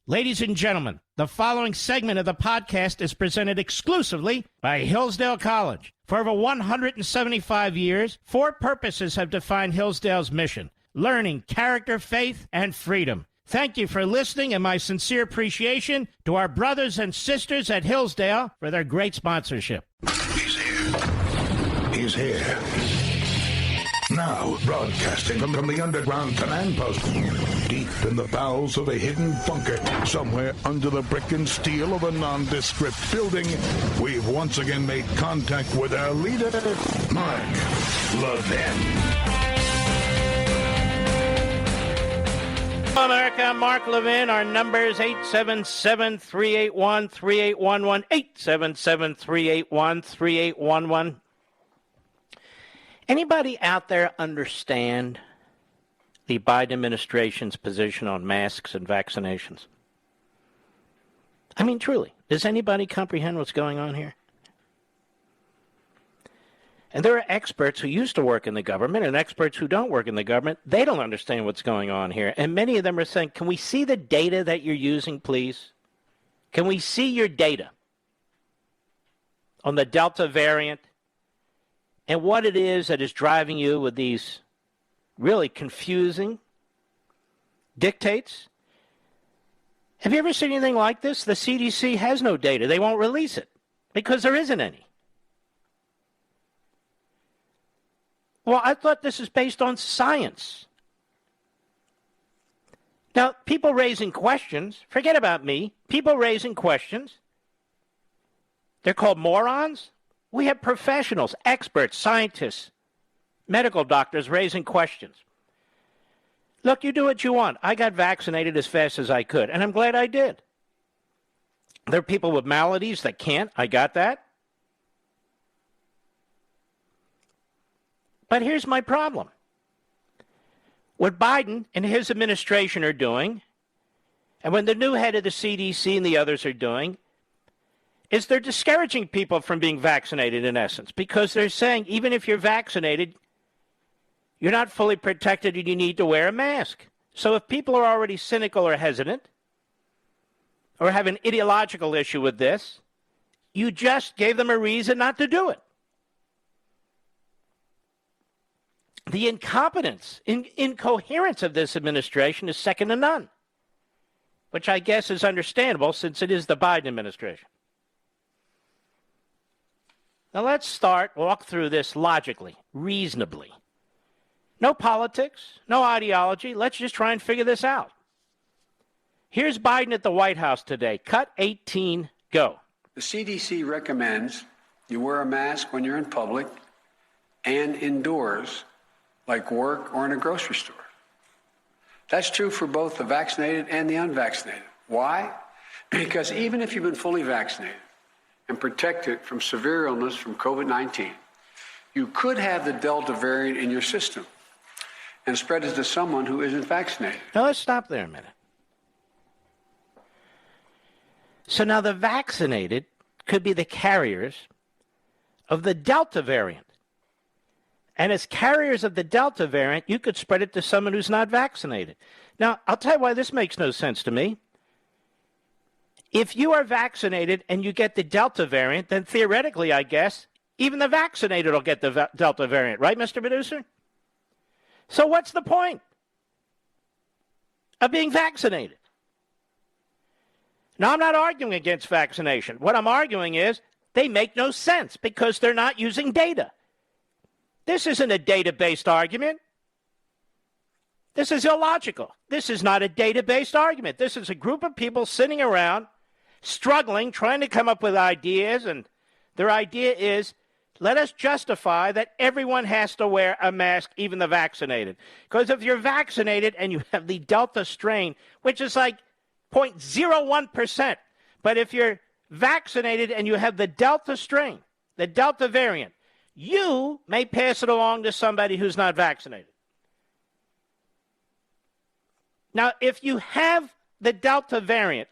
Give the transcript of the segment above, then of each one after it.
Ladies and gentlemen, the following segment of the podcast is presented exclusively by Hillsdale College. For over 175 years, four purposes have defined Hillsdale's mission: learning, character, faith, and freedom. Thank you for listening, and my sincere appreciation to our brothers and sisters at Hillsdale for their great sponsorship. He's here. He's here. Now, broadcasting from the underground command post, deep in the bowels of a hidden bunker, somewhere under the brick and steel of a nondescript building, we've once again made contact with our leader, Mark Levin. Hello, America. I'm Mark Levin. Our number is 877-381-3811, 877-381-3811. Anybody out there understand the Biden administration's position on masks and vaccinations? I mean, truly, does anybody comprehend what's going on here? And there are experts who used to work in the government and experts who don't work in the government. They don't understand what's going on here. And many of them are saying, can we see the data that you're using, please? Can we see your data on the Delta variant and what it is that is driving you with these really confusing dictates? Have you ever seen anything like this? The CDC has no data. They won't release it because there isn't any. Well, I thought this is based on science. Now, people raising questions, forget about me, people raising questions, they're called morons. We have professionals, experts, scientists, medical doctors raising questions. Look, you do what you want. I got vaccinated as fast as I could, and I'm glad I did. There are people with maladies that can't. I got that. But here's my problem. What Biden and his administration are doing, and when the new head of the CDC and the others are doing, is they're discouraging people from being vaccinated in essence, because they're saying even if you're vaccinated, you're not fully protected and you need to wear a mask. So if people are already cynical or hesitant or have an ideological issue with this, you just gave them a reason not to do it. The incompetence, incoherence of this administration is second to none, which I guess is understandable since it is the Biden administration. Now let's walk through this logically, reasonably. No politics, no ideology. Let's just try and figure this out. Here's Biden at the White House today. Cut 18, go. The CDC recommends you wear a mask when you're in public and indoors, like work or in a grocery store. That's true for both the vaccinated and the unvaccinated. Why? Because even if you've been fully vaccinated and protected from severe illness from COVID-19, you could have the Delta variant in your system and spread it to someone who isn't vaccinated. Now let's stop there a minute. So now the vaccinated could be the carriers of the Delta variant. And as carriers of the Delta variant, you could spread it to someone who's not vaccinated. Now, I'll tell you why this makes no sense to me. If you are vaccinated and you get the Delta variant, then theoretically, I guess, even the vaccinated will get the Delta variant, right, Mr. Producer? So what's the point of being vaccinated? Now, I'm not arguing against vaccination. What I'm arguing is they make no sense because they're not using data. This isn't a data-based argument. This is illogical. This is not a data-based argument. This is a group of people sitting around, struggling, trying to come up with ideas, and their idea is, let us justify that everyone has to wear a mask, even the vaccinated. Because if you're vaccinated and you have the Delta strain, which is like 0.01%, but if you're vaccinated and you have the Delta strain, the Delta variant, you may pass it along to somebody who's not vaccinated. Now, if you have the Delta variant,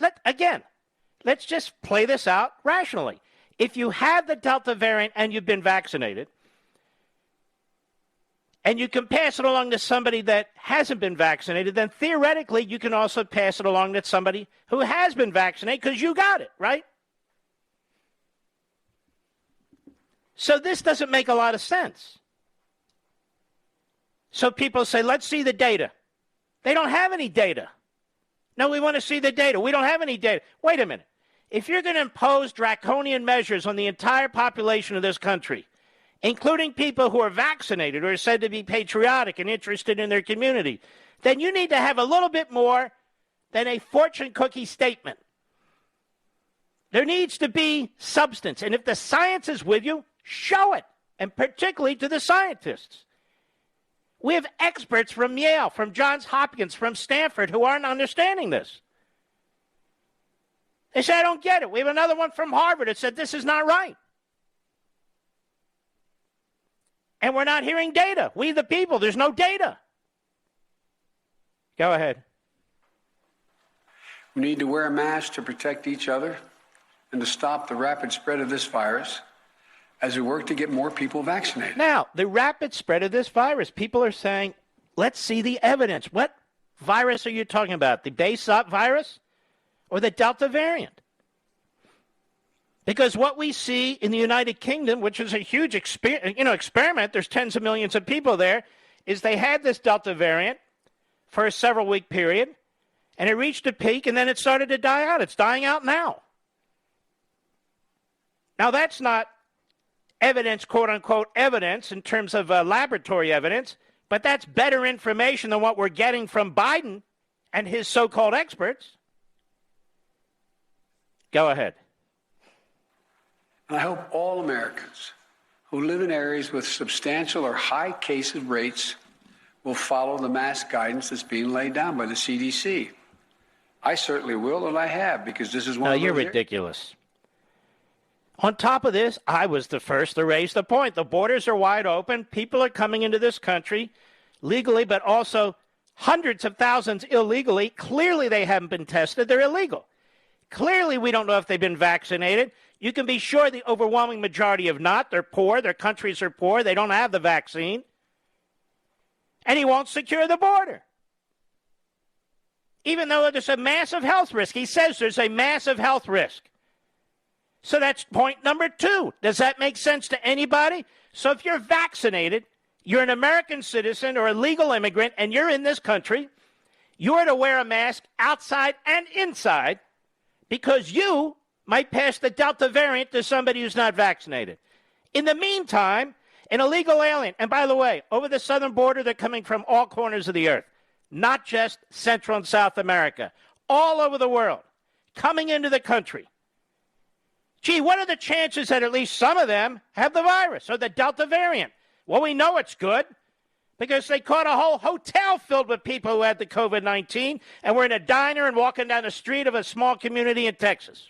let's just play this out rationally. If you have the Delta variant and you've been vaccinated, and you can pass it along to somebody that hasn't been vaccinated, then theoretically you can also pass it along to somebody who has been vaccinated because you got it, right? So this doesn't make a lot of sense. So people say, let's see the data. They don't have any data. No, we want to see the data. We don't have any data. Wait a minute. If you're going to impose draconian measures on the entire population of this country, including people who are vaccinated or are said to be patriotic and interested in their community, then you need to have a little bit more than a fortune cookie statement. There needs to be substance. And if the science is with you, show it, and particularly to the scientists. We have experts from Yale, from Johns Hopkins, from Stanford who aren't understanding this. They say, I don't get it. We have another one from Harvard that said this is not right. And we're not hearing data. We the people, there's no data. Go ahead. We need to wear a mask to protect each other and to stop the rapid spread of this virus as we work to get more people vaccinated. Now, the rapid spread of this virus, people are saying, let's see the evidence. What virus are you talking about? The base virus or the Delta variant? Because what we see in the United Kingdom, which is a huge experiment, there's tens of millions of people there, is they had this Delta variant for a several-week period, and it reached a peak, and then it started to die out. It's dying out now. Now, that's not evidence, quote-unquote evidence, in terms of laboratory evidence, but that's better information than what we're getting from Biden and his so-called experts. Go ahead. And I hope all Americans who live in areas with substantial or high case rates will follow the mask guidance that's being laid down by the CDC. I certainly will, and I have, because this is one of those. No, you're ridiculous. On top of this, I was the first to raise the point. The borders are wide open. People are coming into this country legally, but also hundreds of thousands illegally. Clearly, they haven't been tested. They're illegal. Clearly, we don't know if they've been vaccinated. You can be sure the overwhelming majority have not. They're poor. Their countries are poor. They don't have the vaccine. And he won't secure the border. Even though there's a massive health risk. He says there's a massive health risk. So that's point number 2. Does that make sense to anybody? So if you're vaccinated, you're an American citizen or a legal immigrant, and you're in this country, you are to wear a mask outside and inside because you might pass the Delta variant to somebody who's not vaccinated. In the meantime, an illegal alien, and by the way, over the southern border, they're coming from all corners of the earth, not just Central and South America, all over the world, coming into the country. Gee, what are the chances that at least some of them have the virus or the Delta variant? Well, we know it's good because they caught a whole hotel filled with people who had the COVID-19 and were in a diner and walking down the street of a small community in Texas.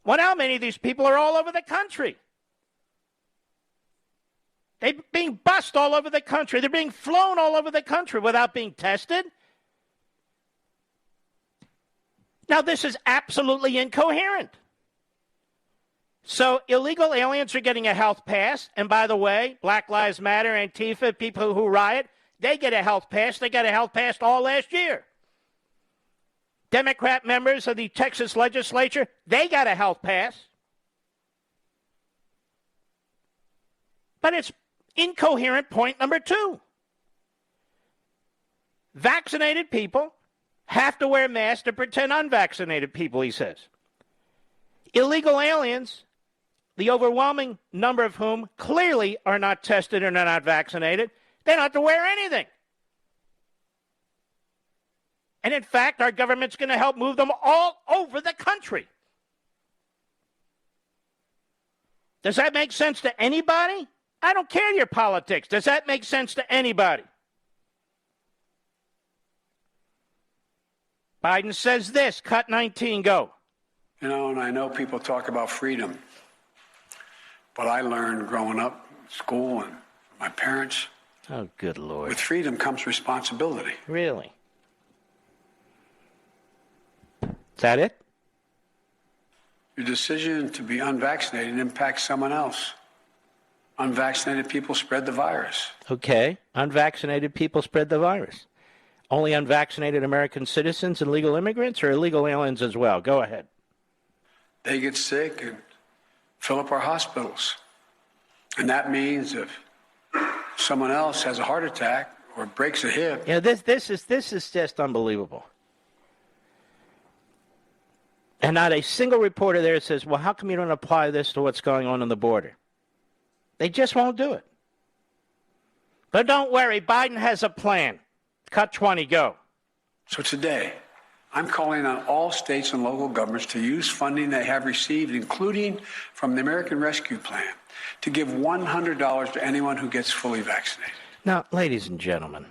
Well, now many of these people are all over the country. They're being bussed all over the country. They're being flown all over the country without being tested. Now, this is absolutely incoherent. So illegal aliens are getting a health pass. And by the way, Black Lives Matter, Antifa, people who riot, they get a health pass. They got a health pass all last year. Democrat members of the Texas legislature, they got a health pass. But it's incoherent point number 2. Vaccinated people have to wear masks to pretend unvaccinated people, he says. Illegal aliens, the overwhelming number of whom clearly are not tested and are not vaccinated, they don't have to wear anything. And in fact, our government's going to help move them all over the country. Does that make sense to anybody? I don't care your politics. Does that make sense to anybody? Biden says this, cut 19, go. You know, and I know people talk about freedom, but I learned growing up in school and my parents. Oh, good Lord. With freedom comes responsibility. Really? Is that it? Your decision to be unvaccinated impacts someone else. unvaccinated people spread the virus. Okay, unvaccinated people spread the virus. Only unvaccinated American citizens and legal immigrants, or illegal aliens as well? Go ahead. They get sick and fill up our hospitals. And that means if someone else has a heart attack or breaks a hip. Yeah, this is just unbelievable. And not a single reporter there says, well, how come you don't apply this to what's going on the border? They just won't do it. But don't worry, Biden has a plan. Cut 20, go. So today, I'm calling on all states and local governments to use funding they have received, including from the American Rescue Plan, to give $100 to anyone who gets fully vaccinated. Now, ladies and gentlemen,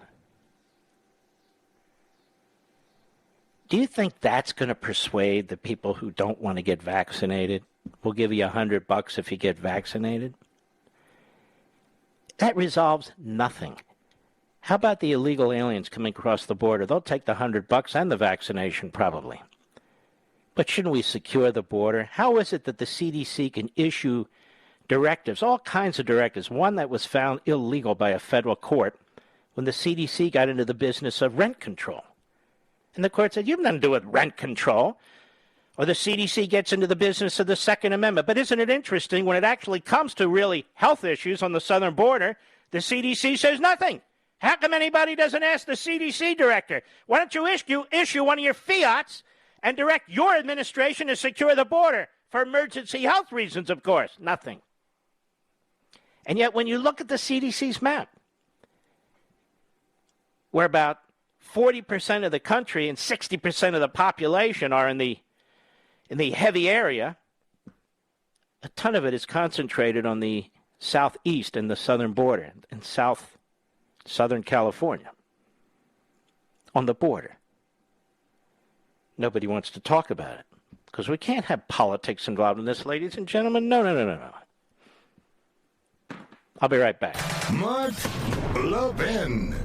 do you think that's going to persuade the people who don't want to get vaccinated? We'll give you $100 if you get vaccinated. That resolves nothing. How about the illegal aliens coming across the border? They'll take the $100 and the vaccination probably. But shouldn't we secure the border? How is it that the CDC can issue directives, all kinds of directives, one that was found illegal by a federal court when the CDC got into the business of rent control? And the court said, you have nothing to do with rent control. Or the CDC gets into the business of the Second Amendment. But isn't it interesting, when it actually comes to really health issues on the southern border, the CDC says nothing. How come anybody doesn't ask the CDC director? Why don't you issue one of your fiats and direct your administration to secure the border for emergency health reasons, of course? Nothing. And yet when you look at the CDC's map, where about 40% of the country and 60% of the population are in the heavy area, a ton of it is concentrated on the southeast and the southern border, in Southern California, on the border. Nobody wants to talk about it because we can't have politics involved in this, ladies and gentlemen. No. I'll be right back. Mark Levin.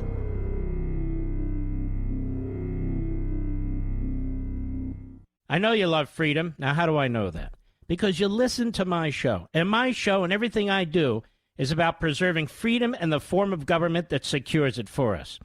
I know you love freedom. Now, how do I know that? Because you listen to my show. And my show and everything I do is about preserving freedom and the form of government that secures it for us.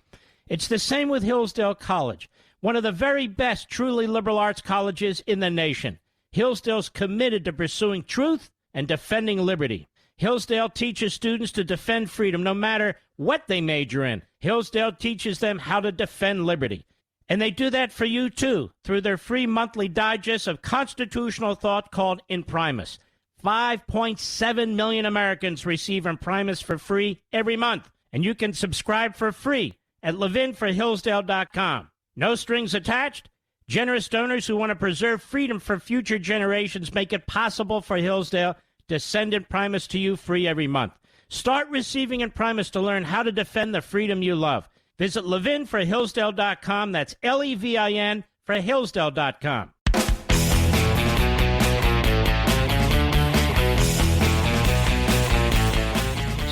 It's the same with Hillsdale College, one of the very best truly liberal arts colleges in the nation. Hillsdale's committed to pursuing truth and defending liberty. Hillsdale teaches students to defend freedom no matter what they major in. Hillsdale teaches them how to defend liberty. And they do that for you, too, through their free monthly digest of constitutional thought called Imprimis. 5.7 million Americans receive Imprimis for free every month. And you can subscribe for free at ləʻvɪn.com. No strings attached. Generous donors who want to preserve freedom for future generations make it possible for Hillsdale to send Imprimis to you free every month. Start receiving Imprimis to learn how to defend the freedom you love. Visit ləʻvɪn for Hillsdale.com. That's Levin for Hillsdale.com.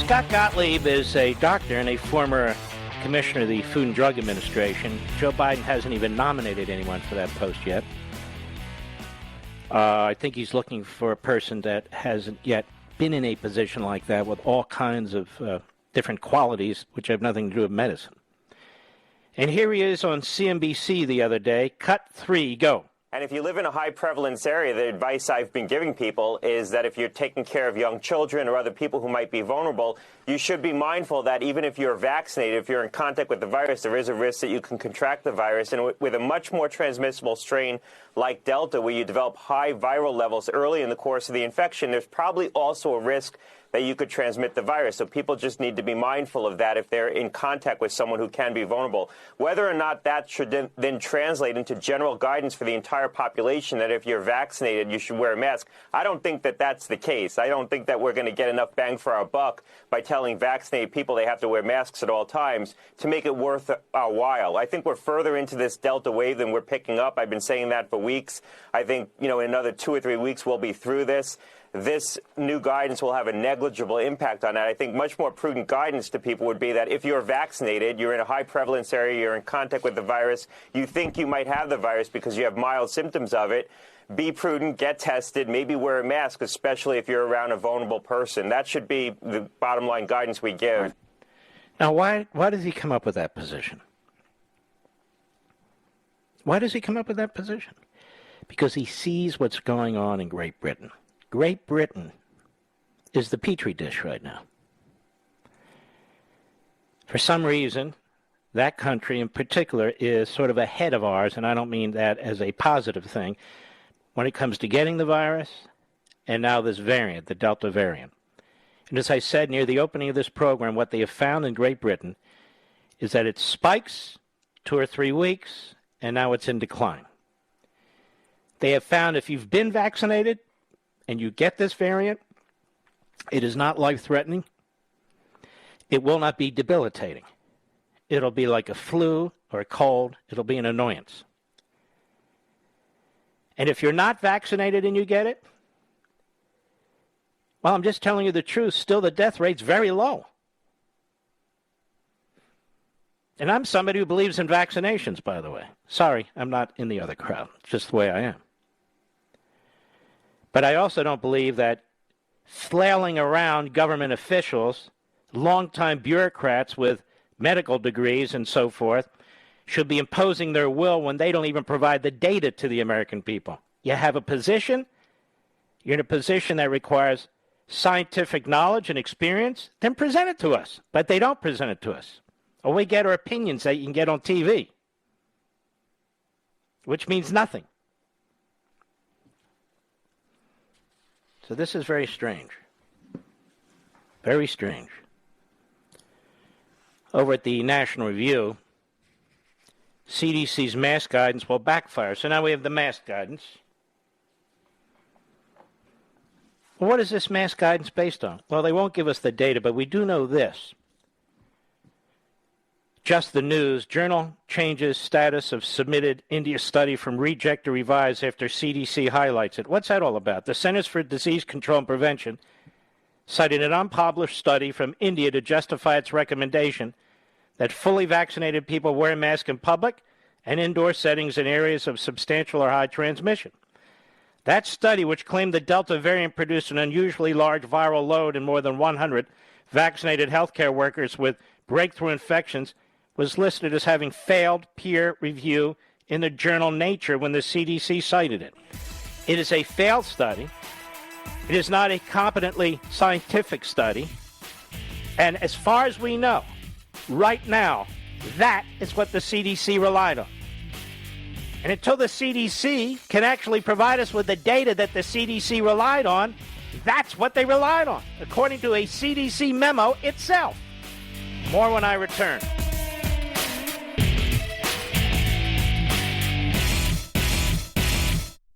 Scott Gottlieb is a doctor and a former commissioner of the Food and Drug Administration. Joe Biden hasn't even nominated anyone for that post yet. I think he's looking for a person that hasn't yet been in a position like that with all kinds of different qualities, which have nothing to do with medicine. And here he is on CNBC the other day. Cut 3, go. And if you live in a high prevalence area, the advice I've been giving people is that if you're taking care of young children or other people who might be vulnerable, you should be mindful that even if you're vaccinated, if you're in contact with the virus, there is a risk that you can contract the virus. And with a much more transmissible strain like Delta, where you develop high viral levels early in the course of the infection, there's probably also a risk that you could transmit the virus. So people just need to be mindful of that if they're in contact with someone who can be vulnerable. Whether or not that should then translate into general guidance for the entire population that if you're vaccinated, you should wear a mask, I don't think that that's the case. I don't think that we're going to get enough bang for our buck by telling vaccinated people they have to wear masks at all times to make it worth our while. I think we're further into this Delta wave than we're picking up. I've been saying that for weeks. I think, in another 2 or 3 weeks, we'll be through this. this new guidance will have a negligible impact on that. I think much more prudent guidance to people would be that if you're vaccinated, you're in a high prevalence area, you're in contact with the virus, you think you might have the virus because you have mild symptoms of it, be prudent, get tested, maybe wear a mask, especially if you're around a vulnerable person. That should be the bottom line guidance we give. Right. Now, why does he come up with that position? Why does he come up with that position? Because he sees what's going on in Great Britain. Great Britain is the petri dish right now. For some reason, that country in particular is sort of ahead of ours, and I don't mean that as a positive thing, when it comes to getting the virus, and now this variant, the Delta variant. And as I said near the opening of this program, what they have found in Great Britain is that it spikes 2 or 3 weeks, and now it's in decline. They have found if you've been vaccinated and you get this variant, it is not life-threatening. It will not be debilitating. It'll be like a flu or a cold. It'll be an annoyance. And if you're not vaccinated and you get it, well, I'm just telling you the truth. Still, the death rate's very low. And I'm somebody who believes in vaccinations, by the way. Sorry, I'm not in the other crowd. It's just the way I am. But I also don't believe that flailing around government officials, longtime bureaucrats with medical degrees and so forth, should be imposing their will when they don't even provide the data to the American people. You have a position, you're in a position that requires scientific knowledge and experience, then present it to us. But they don't present it to us. All we get are opinions that you can get on TV, which means nothing. So this is very strange. Very strange. Over at the National Review, CDC's mask guidance will backfire. So now we have the mask guidance. Well, what is this mask guidance based on? Well, they won't give us the data, but we do know this. Just the News, journal changes status of submitted India study from reject to revise after CDC highlights it. What's that all about? The Centers for Disease Control and Prevention cited an unpublished study from India to justify its recommendation that fully vaccinated people wear a mask in public and indoor settings in areas of substantial or high transmission. That study, which claimed the Delta variant produced an unusually large viral load in more than 100 vaccinated healthcare workers with breakthrough infections, was listed as having failed peer review in the journal Nature when the CDC cited it. It is a failed study. It is not a competently scientific study. And as far as we know, right now, that is what the CDC relied on. And until the CDC can actually provide us with the data that the CDC relied on, that's what they relied on, according to a CDC memo itself. More when I return.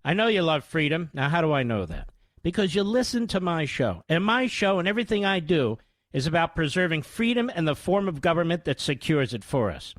I know you love freedom. Now, how do I know that? Because you listen to my show. And my show and everything I do is about preserving freedom and the form of government that secures it for us.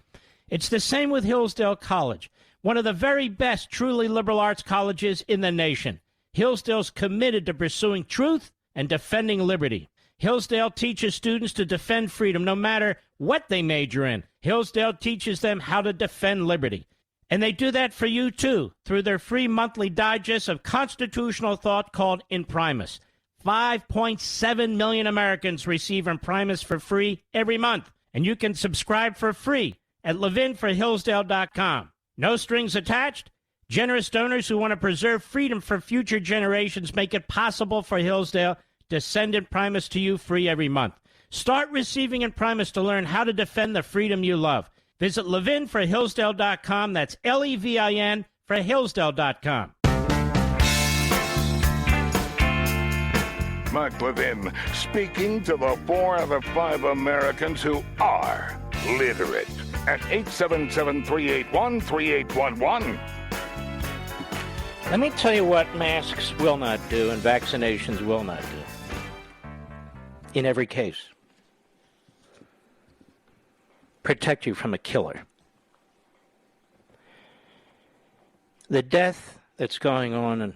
It's the same with Hillsdale College, one of the very best truly liberal arts colleges in the nation. Hillsdale's committed to pursuing truth and defending liberty. Hillsdale teaches students to defend freedom no matter what they major in. Hillsdale teaches them how to defend liberty. And they do that for you, too, through their free monthly digest of constitutional thought called Imprimis. 5.7 million Americans receive Imprimis for free every month. And you can subscribe for free at ləʻvɪn4hillsdale.com. No strings attached. Generous donors who want to preserve freedom for future generations make it possible for Hillsdale to send Imprimis to you free every month. Start receiving Imprimis to learn how to defend the freedom you love. Visit ləʻvɪn4hillsdale.com. That's L-E-V-I-N for Hillsdale.com. Mark Levin speaking to the 4 out of 5 Americans who are literate at 877-381-3811. Let me tell you what masks will not do and vaccinations will not do. In every case. Protect you from a killer. The death that's going on in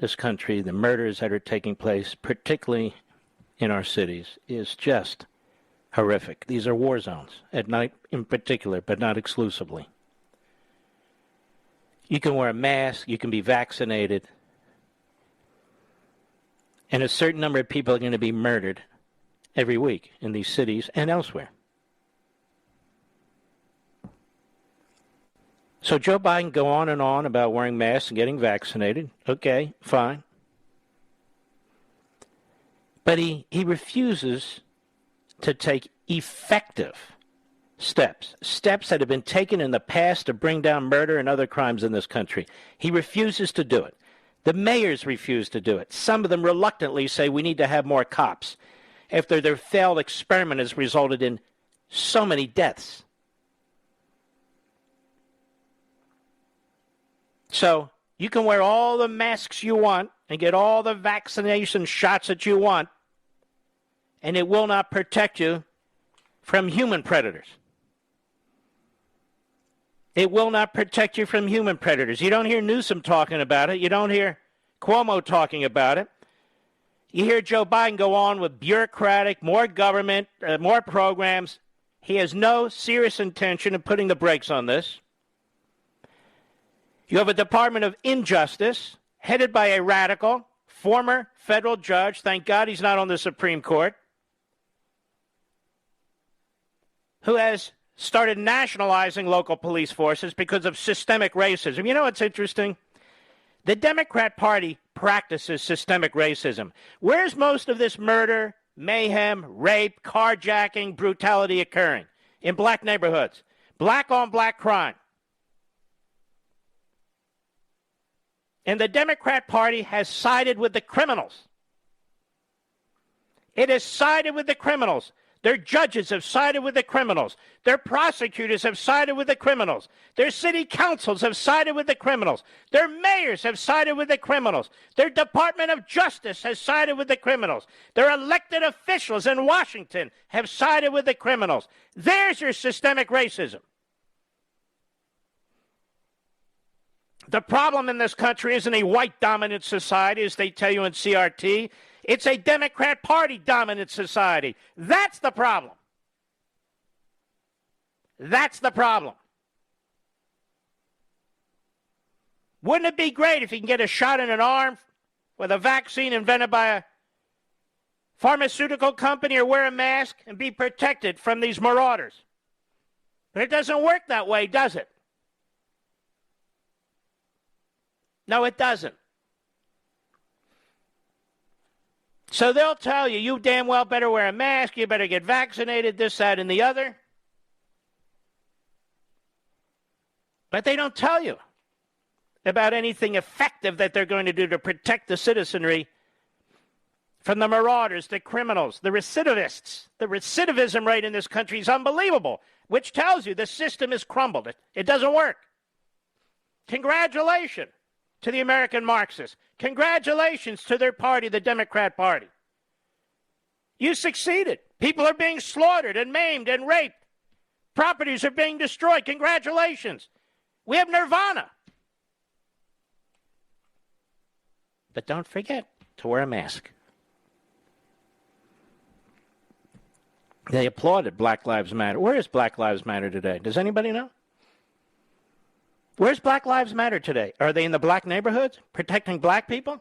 this country, the murders that are taking place, particularly in our cities, is just horrific. These are war zones, at night in particular, but not exclusively. You can wear a mask, you can be vaccinated, and a certain number of people are going to be murdered every week in these cities and elsewhere. So Joe Biden go on and on about wearing masks and getting vaccinated. Okay, fine. But he refuses to take effective steps that have been taken in the past to bring down murder and other crimes in this country. He refuses to do it. The mayors refuse to do it. Some of them reluctantly say we need to have more cops after their failed experiment has resulted in so many deaths. So you can wear all the masks you want and get all the vaccination shots that you want, and it will not protect you from human predators. It will not protect you from human predators. You don't hear Newsom talking about it. You don't hear Cuomo talking about it. You hear Joe Biden go on with bureaucratic, more government, more programs. He has no serious intention of putting the brakes on this. You have a Department of Injustice headed by a radical, former federal judge. Thank God he's not on the Supreme Court. Who has started nationalizing local police forces because of systemic racism. You know what's interesting? The Democrat Party practices systemic racism. Where's most of this murder, mayhem, rape, carjacking, brutality occurring? In black neighborhoods. Black on black crime. And the Democrat Party has sided with the criminals. It has sided with the criminals. Their judges have sided with the criminals. Their prosecutors have sided with the criminals. Their city councils have sided with the criminals. Their mayors have sided with the criminals. Their Department of Justice has sided with the criminals. Their elected officials in Washington have sided with the criminals. There's your systemic racism. The problem in this country isn't a white-dominant society, as they tell you in CRT. It's a Democrat Party-dominant society. That's the problem. That's the problem. Wouldn't it be great if you can get a shot in an arm with a vaccine invented by a pharmaceutical company or wear a mask and be protected from these marauders? But it doesn't work that way, does it? No, it doesn't. So they'll tell you, you damn well better wear a mask, you better get vaccinated, this, that, and the other. But they don't tell you about anything effective that they're going to do to protect the citizenry from the marauders, the criminals, the recidivists. The recidivism rate in this country is unbelievable, which tells you the system has crumbled. It doesn't work. Congratulations to the American Marxists. Congratulations to their party, the Democrat Party. You succeeded. People are being slaughtered and maimed and raped. Properties are being destroyed. Congratulations. We have nirvana. But don't forget to wear a mask. They applauded Black Lives Matter. Where is Black Lives Matter today? Does anybody know? Where's Black Lives Matter today? Are they in the black neighborhoods protecting black people?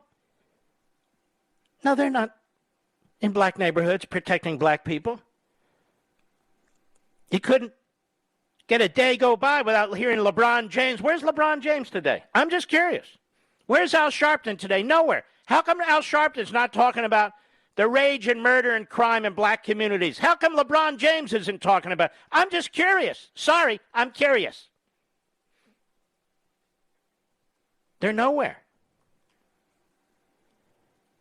No, they're not in black neighborhoods protecting black people. You couldn't get a day go by without hearing LeBron James. Where's LeBron James today? I'm just curious. Where's Al Sharpton today? Nowhere. How come Al Sharpton's not talking about the rage and murder and crime in black communities? How come LeBron James isn't talking about it? I'm just curious. Sorry, I'm curious. They're nowhere.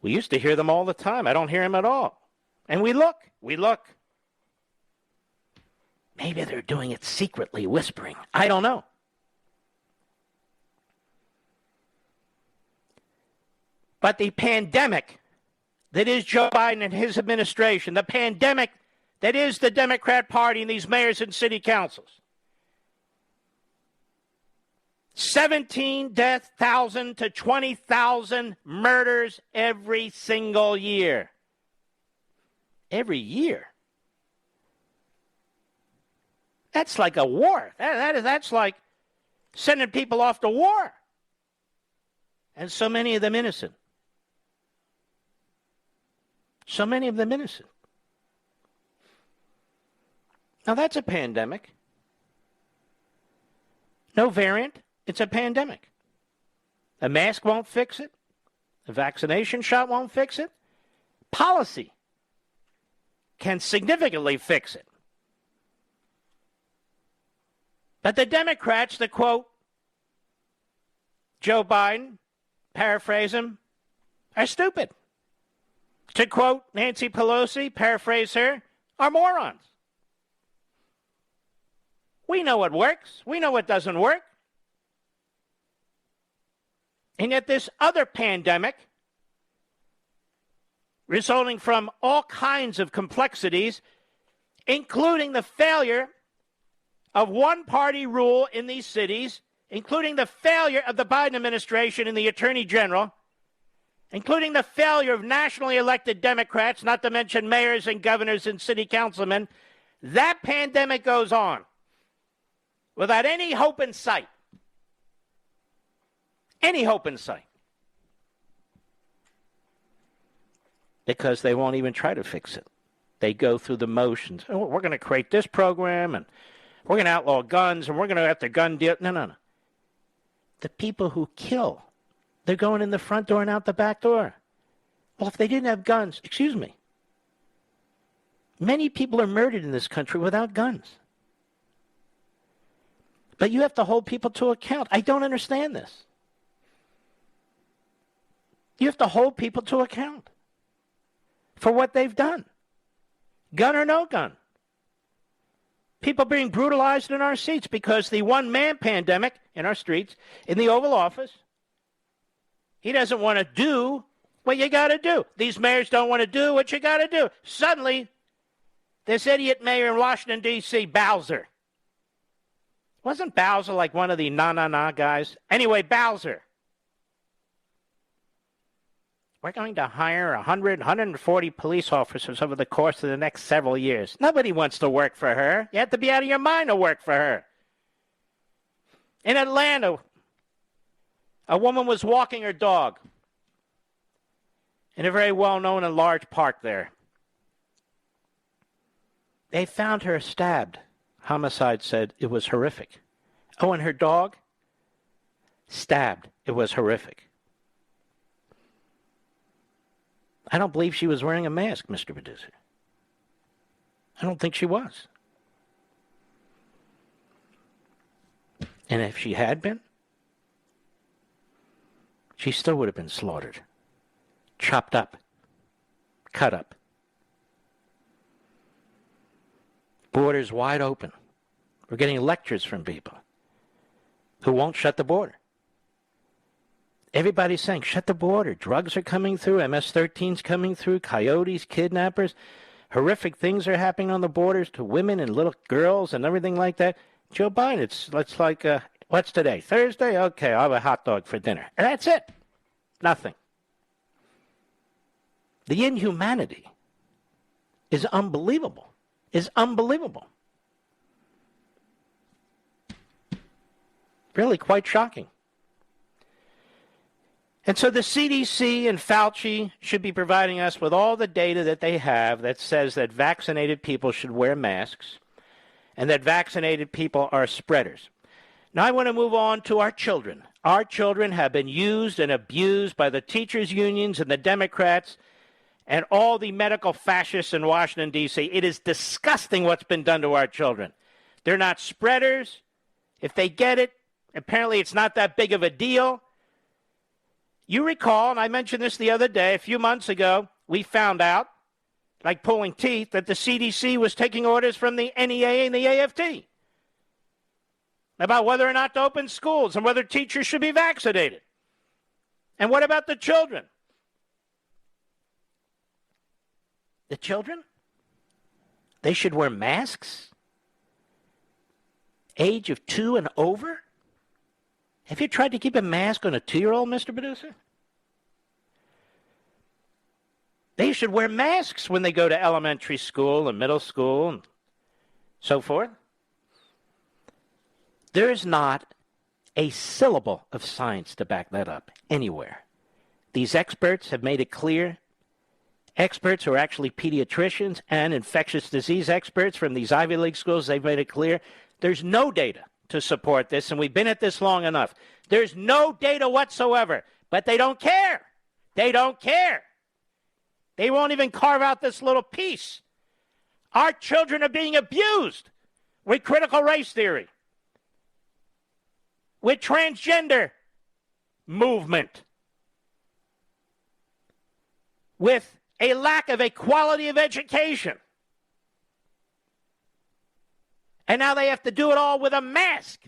We used to hear them all the time. I don't hear them at all. And we look. Maybe they're doing it secretly, whispering. I don't know. But the pandemic that is Joe Biden and his administration, the pandemic that is the Democrat Party and these mayors and city councils, 17,000 to 20,000 murders every single year. Every year. That's like a war. That's like sending people off to war. And so many of them innocent. So many of them innocent. Now that's a pandemic. No variant. It's a pandemic. A mask won't fix it. A vaccination shot won't fix it. Policy can significantly fix it. But the Democrats that quote Joe Biden, paraphrase him, are stupid. To quote Nancy Pelosi, paraphrase her, are morons. We know what works. We know what doesn't work. And yet this other pandemic, resulting from all kinds of complexities, including the failure of one-party rule in these cities, including the failure of the Biden administration and the Attorney General, including the failure of nationally elected Democrats, not to mention mayors and governors and city councilmen, that pandemic goes on without any hope in sight. Any hope in sight. Because they won't even try to fix it. They go through the motions. Oh, we're going to create this program, and we're going to outlaw guns, and we're going to have the gun deal. No. The people who kill, they're going in the front door and out the back door. Well, if they didn't have guns, excuse me, many people are murdered in this country without guns. But you have to hold people to account. I don't understand this. You have to hold people to account for what they've done. Gun or no gun. People being brutalized in our seats because the one-man pandemic in our streets, in the Oval Office, he doesn't want to do what you got to do. These mayors don't want to do what you got to do. Suddenly, this idiot mayor in Washington, D.C., Bowser. Wasn't Bowser like one of the na-na-na guys? Anyway, Bowser. We're going to hire 100, 140 police officers over the course of the next several years. Nobody wants to work for her. You have to be out of your mind to work for her. In Atlanta, a woman was walking her dog in a very well-known and large park there. They found her stabbed. Homicide said it was horrific. Oh, and her dog? Stabbed. It was horrific. I don't believe she was wearing a mask, Mr. Producer. I don't think she was. And if she had been, she still would have been slaughtered, chopped up, cut up. Borders wide open. We're getting lectures from people who won't shut the border. Everybody's saying, shut the border. Drugs are coming through. MS-13's coming through. Coyotes, kidnappers. Horrific things are happening on the borders to women and little girls and everything like that. Joe Biden, it's like, what's today? Thursday? Okay, I'll have a hot dog for dinner. And that's it. Nothing. The inhumanity is unbelievable. Really quite shocking. And so the CDC and Fauci should be providing us with all the data that they have that says that vaccinated people should wear masks and that vaccinated people are spreaders. Now I want to move on to our children. Our children have been used and abused by the teachers' unions and the Democrats and all the medical fascists in Washington, D.C. It is disgusting what's been done to our children. They're not spreaders. If they get it, apparently it's not that big of a deal. You recall, and I mentioned this the other day, a few months ago, we found out, like pulling teeth, that the CDC was taking orders from the NEA and the AFT about whether or not to open schools and whether teachers should be vaccinated. And what about the children? The children? They should wear masks? Age of 2 and over? Have you tried to keep a mask on a 2-year-old, Mr. Producer? They should wear masks when they go to elementary school and middle school and so forth. There's not a syllable of science to back that up anywhere. These experts have made it clear. Experts who are actually pediatricians and infectious disease experts from these Ivy League schools, they've made it clear. There's no data to support this, and we've been at this long enough. There's no data whatsoever, but they don't care. They don't care. They won't even carve out this little piece. Our children are being abused with critical race theory, with transgender movement, with a lack of a quality of education. And now they have to do it all with a mask.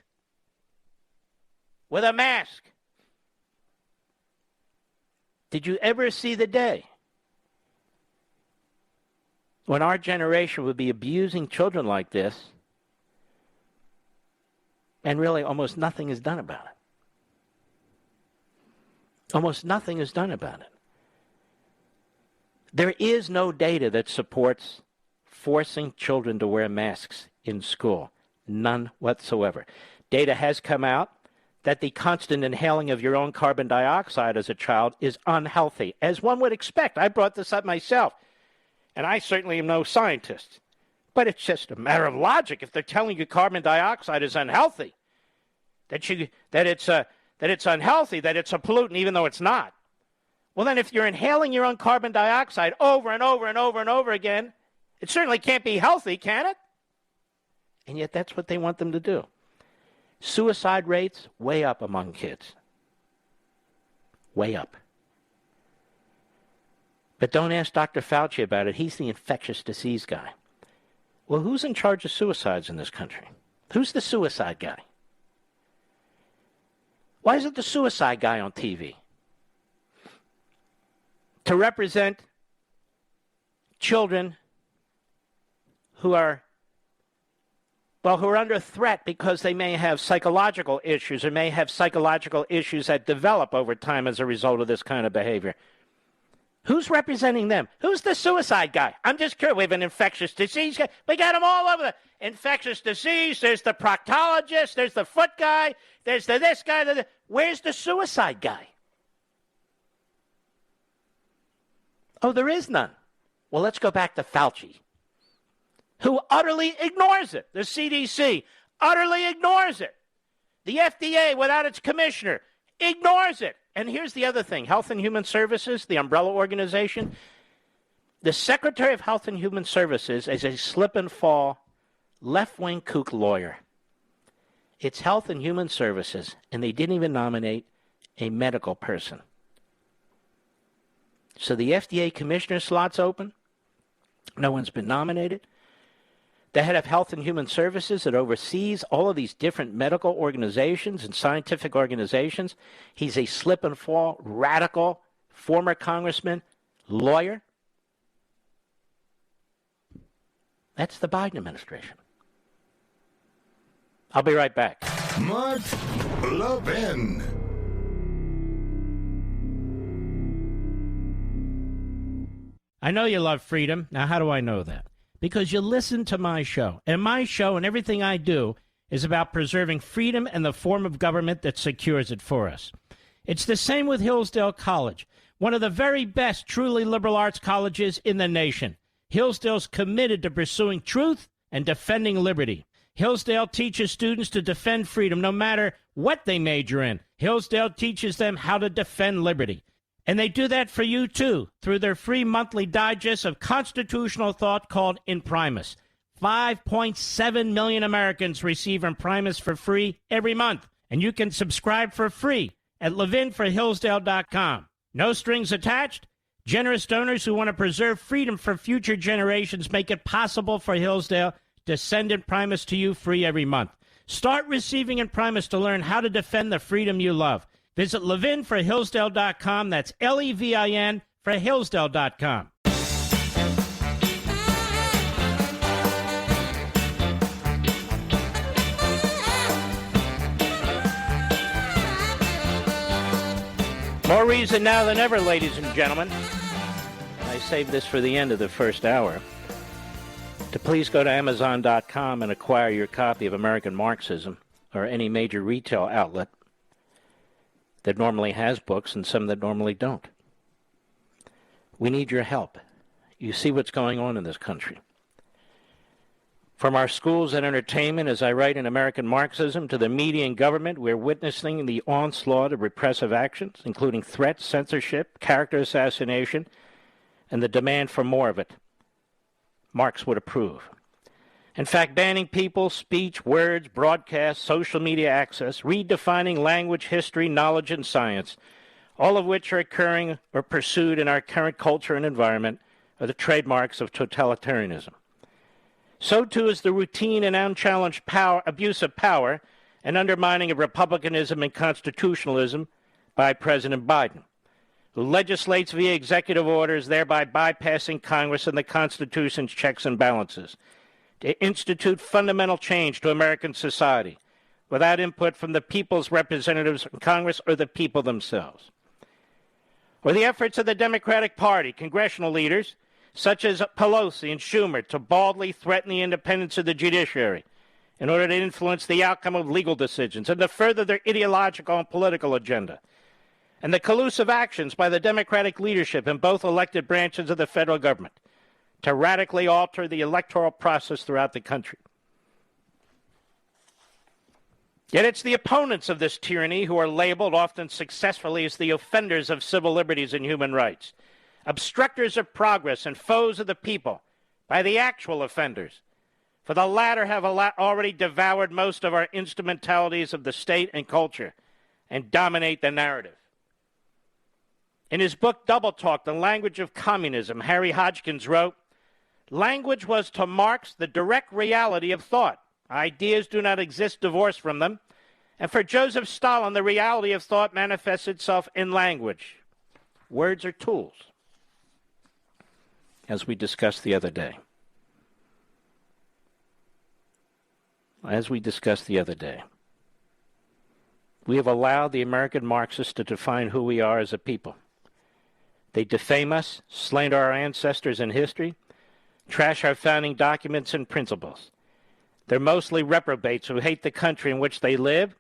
With a mask. Did you ever see the day when our generation would be abusing children like this and really almost nothing is done about it? Almost nothing is done about it. There is no data that supports forcing children to wear masks in school. None whatsoever. Data has come out that the constant inhaling of your own carbon dioxide as a child is unhealthy, as one would expect. I brought this up myself, and I certainly am no scientist. But it's just a matter of logic. If they're telling you carbon dioxide is unhealthy, that it's unhealthy, that it's a pollutant, even though it's not. Well, then if you're inhaling your own carbon dioxide over and over and over and over again, it certainly can't be healthy, can it? And yet that's what they want them to do. Suicide rates way up among kids. Way up. But don't ask Dr. Fauci about it. He's the infectious disease guy. Well, who's in charge of suicides in this country? Who's the suicide guy? Why isn't the suicide guy on TV? To represent children who are under threat because they may have psychological issues or may have psychological issues that develop over time as a result of this kind of behavior. Who's representing them? Who's the suicide guy? I'm just curious. We have an infectious disease guy. We got them all over the infectious disease. There's the proctologist. There's the foot guy. There's the this guy. Where's the suicide guy? Oh, there is none. Well, let's go back to Fauci, who utterly ignores it. The CDC utterly ignores it. The FDA, without its commissioner, ignores it. And here's the other thing. Health and Human Services, the umbrella organization, the Secretary of Health and Human Services is a slip-and-fall, left-wing kook lawyer. It's Health and Human Services, and they didn't even nominate a medical person. So the FDA commissioner slot's open. No one's been nominated. The head of Health and Human Services that oversees all of these different medical organizations and scientific organizations, he's a slip-and-fall, radical, former congressman, lawyer. That's the Biden administration. I'll be right back. Mark Levin. I know you love freedom. Now, how do I know that? Because you listen to my show. And my show and everything I do is about preserving freedom and the form of government that secures it for us. It's the same with Hillsdale College, one of the very best truly liberal arts colleges in the nation. Hillsdale's committed to pursuing truth and defending liberty. Hillsdale teaches students to defend freedom no matter what they major in. Hillsdale teaches them how to defend liberty. And they do that for you, too, through their free monthly digest of constitutional thought called Imprimis. 5.7 million Americans receive Imprimis for free every month. And you can subscribe for free at ləʻvɪn4hillsdale.com. No strings attached. Generous donors who want to preserve freedom for future generations make it possible for Hillsdale to send Imprimis to you free every month. Start receiving Imprimis to learn how to defend the freedom you love. Visit ləʻvɪn4hillsdale.com. That's L-E-V-I-N for Hillsdale.com. More reason now than ever, ladies and gentlemen. I saved this for the end of the first hour. To please go to Amazon.com and acquire your copy of American Marxism, or any major retail outlet that normally has books and some that normally don't. We need your help. You see what's going on in this country. From our schools and entertainment, as I write in American Marxism, to the media and government, we're witnessing the onslaught of repressive actions, including threats, censorship, character assassination, and the demand for more of it. Marx would approve. In fact, banning people, speech, words, broadcasts, social media access, redefining language, history, knowledge, and science, all of which are occurring or pursued in our current culture and environment, are the trademarks of totalitarianism. So too is the routine and unchallenged abuse of power and undermining of republicanism and constitutionalism by President Biden, who legislates via executive orders, thereby bypassing Congress and the Constitution's checks and balances, to institute fundamental change to American society without input from the people's representatives in Congress or the people themselves. Or the efforts of the Democratic Party, congressional leaders, such as Pelosi and Schumer, to baldly threaten the independence of the judiciary in order to influence the outcome of legal decisions and to further their ideological and political agenda. And the collusive actions by the Democratic leadership in both elected branches of the federal government to radically alter the electoral process throughout the country. Yet it's the opponents of this tyranny who are labeled, often successfully, as the offenders of civil liberties and human rights, obstructors of progress and foes of the people by the actual offenders. For the latter have already devoured most of our instrumentalities of the state and culture and dominate the narrative. In his book, Double Talk, The Language of Communism, Harry Hodgkins wrote, "Language was to Marx the direct reality of thought. Ideas do not exist divorced from them. And for Joseph Stalin, the reality of thought manifests itself in language. Words are tools," as we discussed the other day. We have allowed the American Marxists to define who we are as a people. They defame us, slander our ancestors and history, trash our founding documents and principles. They're mostly reprobates who hate the country in which they live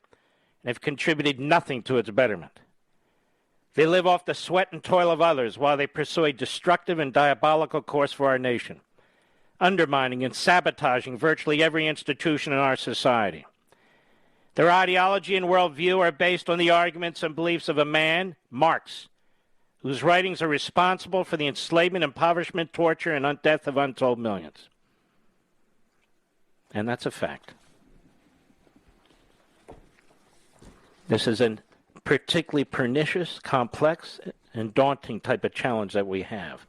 and have contributed nothing to its betterment. They live off the sweat and toil of others while they pursue a destructive and diabolical course for our nation, undermining and sabotaging virtually every institution in our society. Their ideology and worldview are based on the arguments and beliefs of a man, Marx, whose writings are responsible for the enslavement, impoverishment, torture, and death of untold millions. And that's a fact. This is a particularly pernicious, complex, and daunting type of challenge that we have,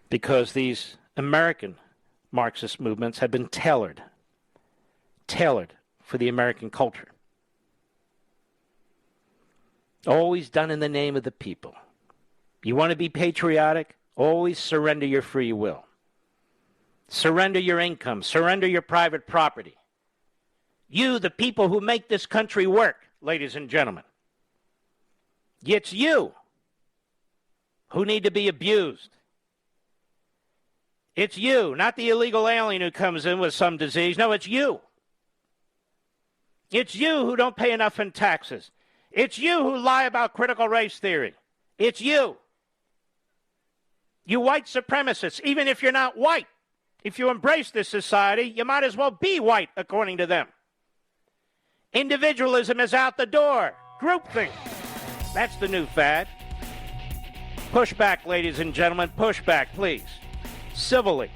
because these American Marxist movements have been tailored for the American culture. Always done in the name of the people. You want to be patriotic? Always surrender your free will. Surrender your income. Surrender your private property. You, the people who make this country work, ladies and gentlemen. It's you who need to be abused. It's you, not the illegal alien who comes in with some disease. No, it's you. It's you who don't pay enough in taxes. It's you who lie about critical race theory. It's you. You white supremacists, even if you're not white, if you embrace this society, you might as well be white, according to them. Individualism is out the door. Groupthink. That's the new fad. Push back, ladies and gentlemen. Push back, please. Civilly.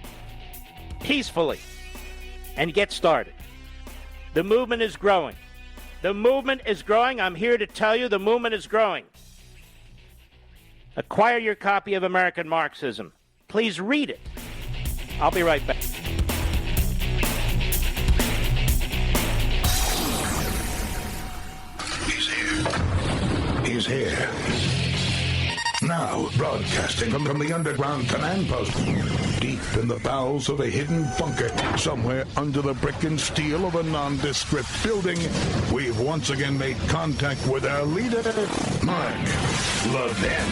Peacefully. And get started. The movement is growing. The movement is growing. I'm here to tell you the movement is growing. Acquire your copy of American Marxism. Please read it. I'll be right back. He's here. Now, broadcasting from the underground command post, deep in the bowels of a hidden bunker, somewhere under the brick and steel of a nondescript building, we've once again made contact with our leader, Mark Levin.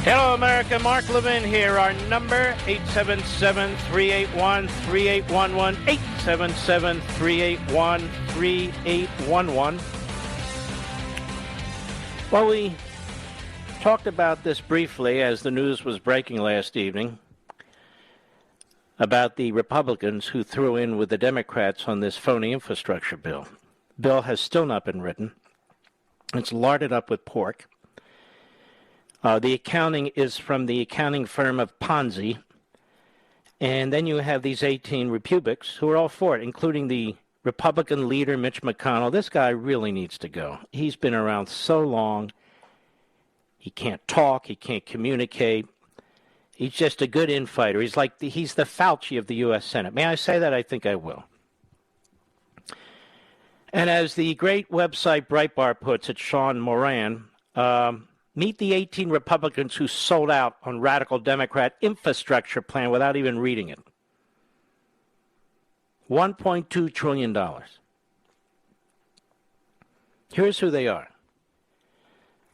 Hello, America. Mark Levin here. Our number, 877-381-3811, 877-381-3811. Well, we talked about this briefly as the news was breaking last evening about the Republicans who threw in with the Democrats on this phony infrastructure bill. The bill has still not been written. It's larded up with pork. The accounting is from the accounting firm of Ponzi. And then you have these 18 Republicans who are all for it, including the Republican leader, Mitch McConnell. This guy really needs to go. He's been around so long. He can't talk. He can't communicate. He's just a good infighter. He's the Fauci of the U.S. Senate. May I say that? I think I will. And as the great website Breitbart puts it, Sean Moran, meet the 18 Republicans who sold out on radical Democrat infrastructure plan without even reading it. $1.2 trillion. Here's who they are.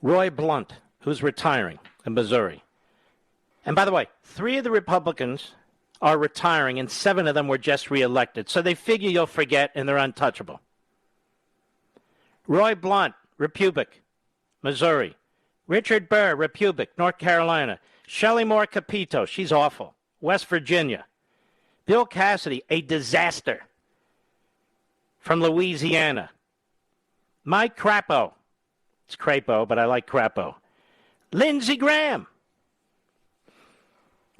Roy Blunt, who's retiring in Missouri. And by the way, 3 of the Republicans are retiring, and 7 of them were just reelected. So they figure you'll forget, and they're untouchable. Roy Blunt, Republic, Missouri. Richard Burr, Republic, North Carolina. Shelley Moore Capito, she's awful, West Virginia. Bill Cassidy, a disaster, from Louisiana. Mike Crapo, it's Crapo, but I like Crapo. Lindsey Graham,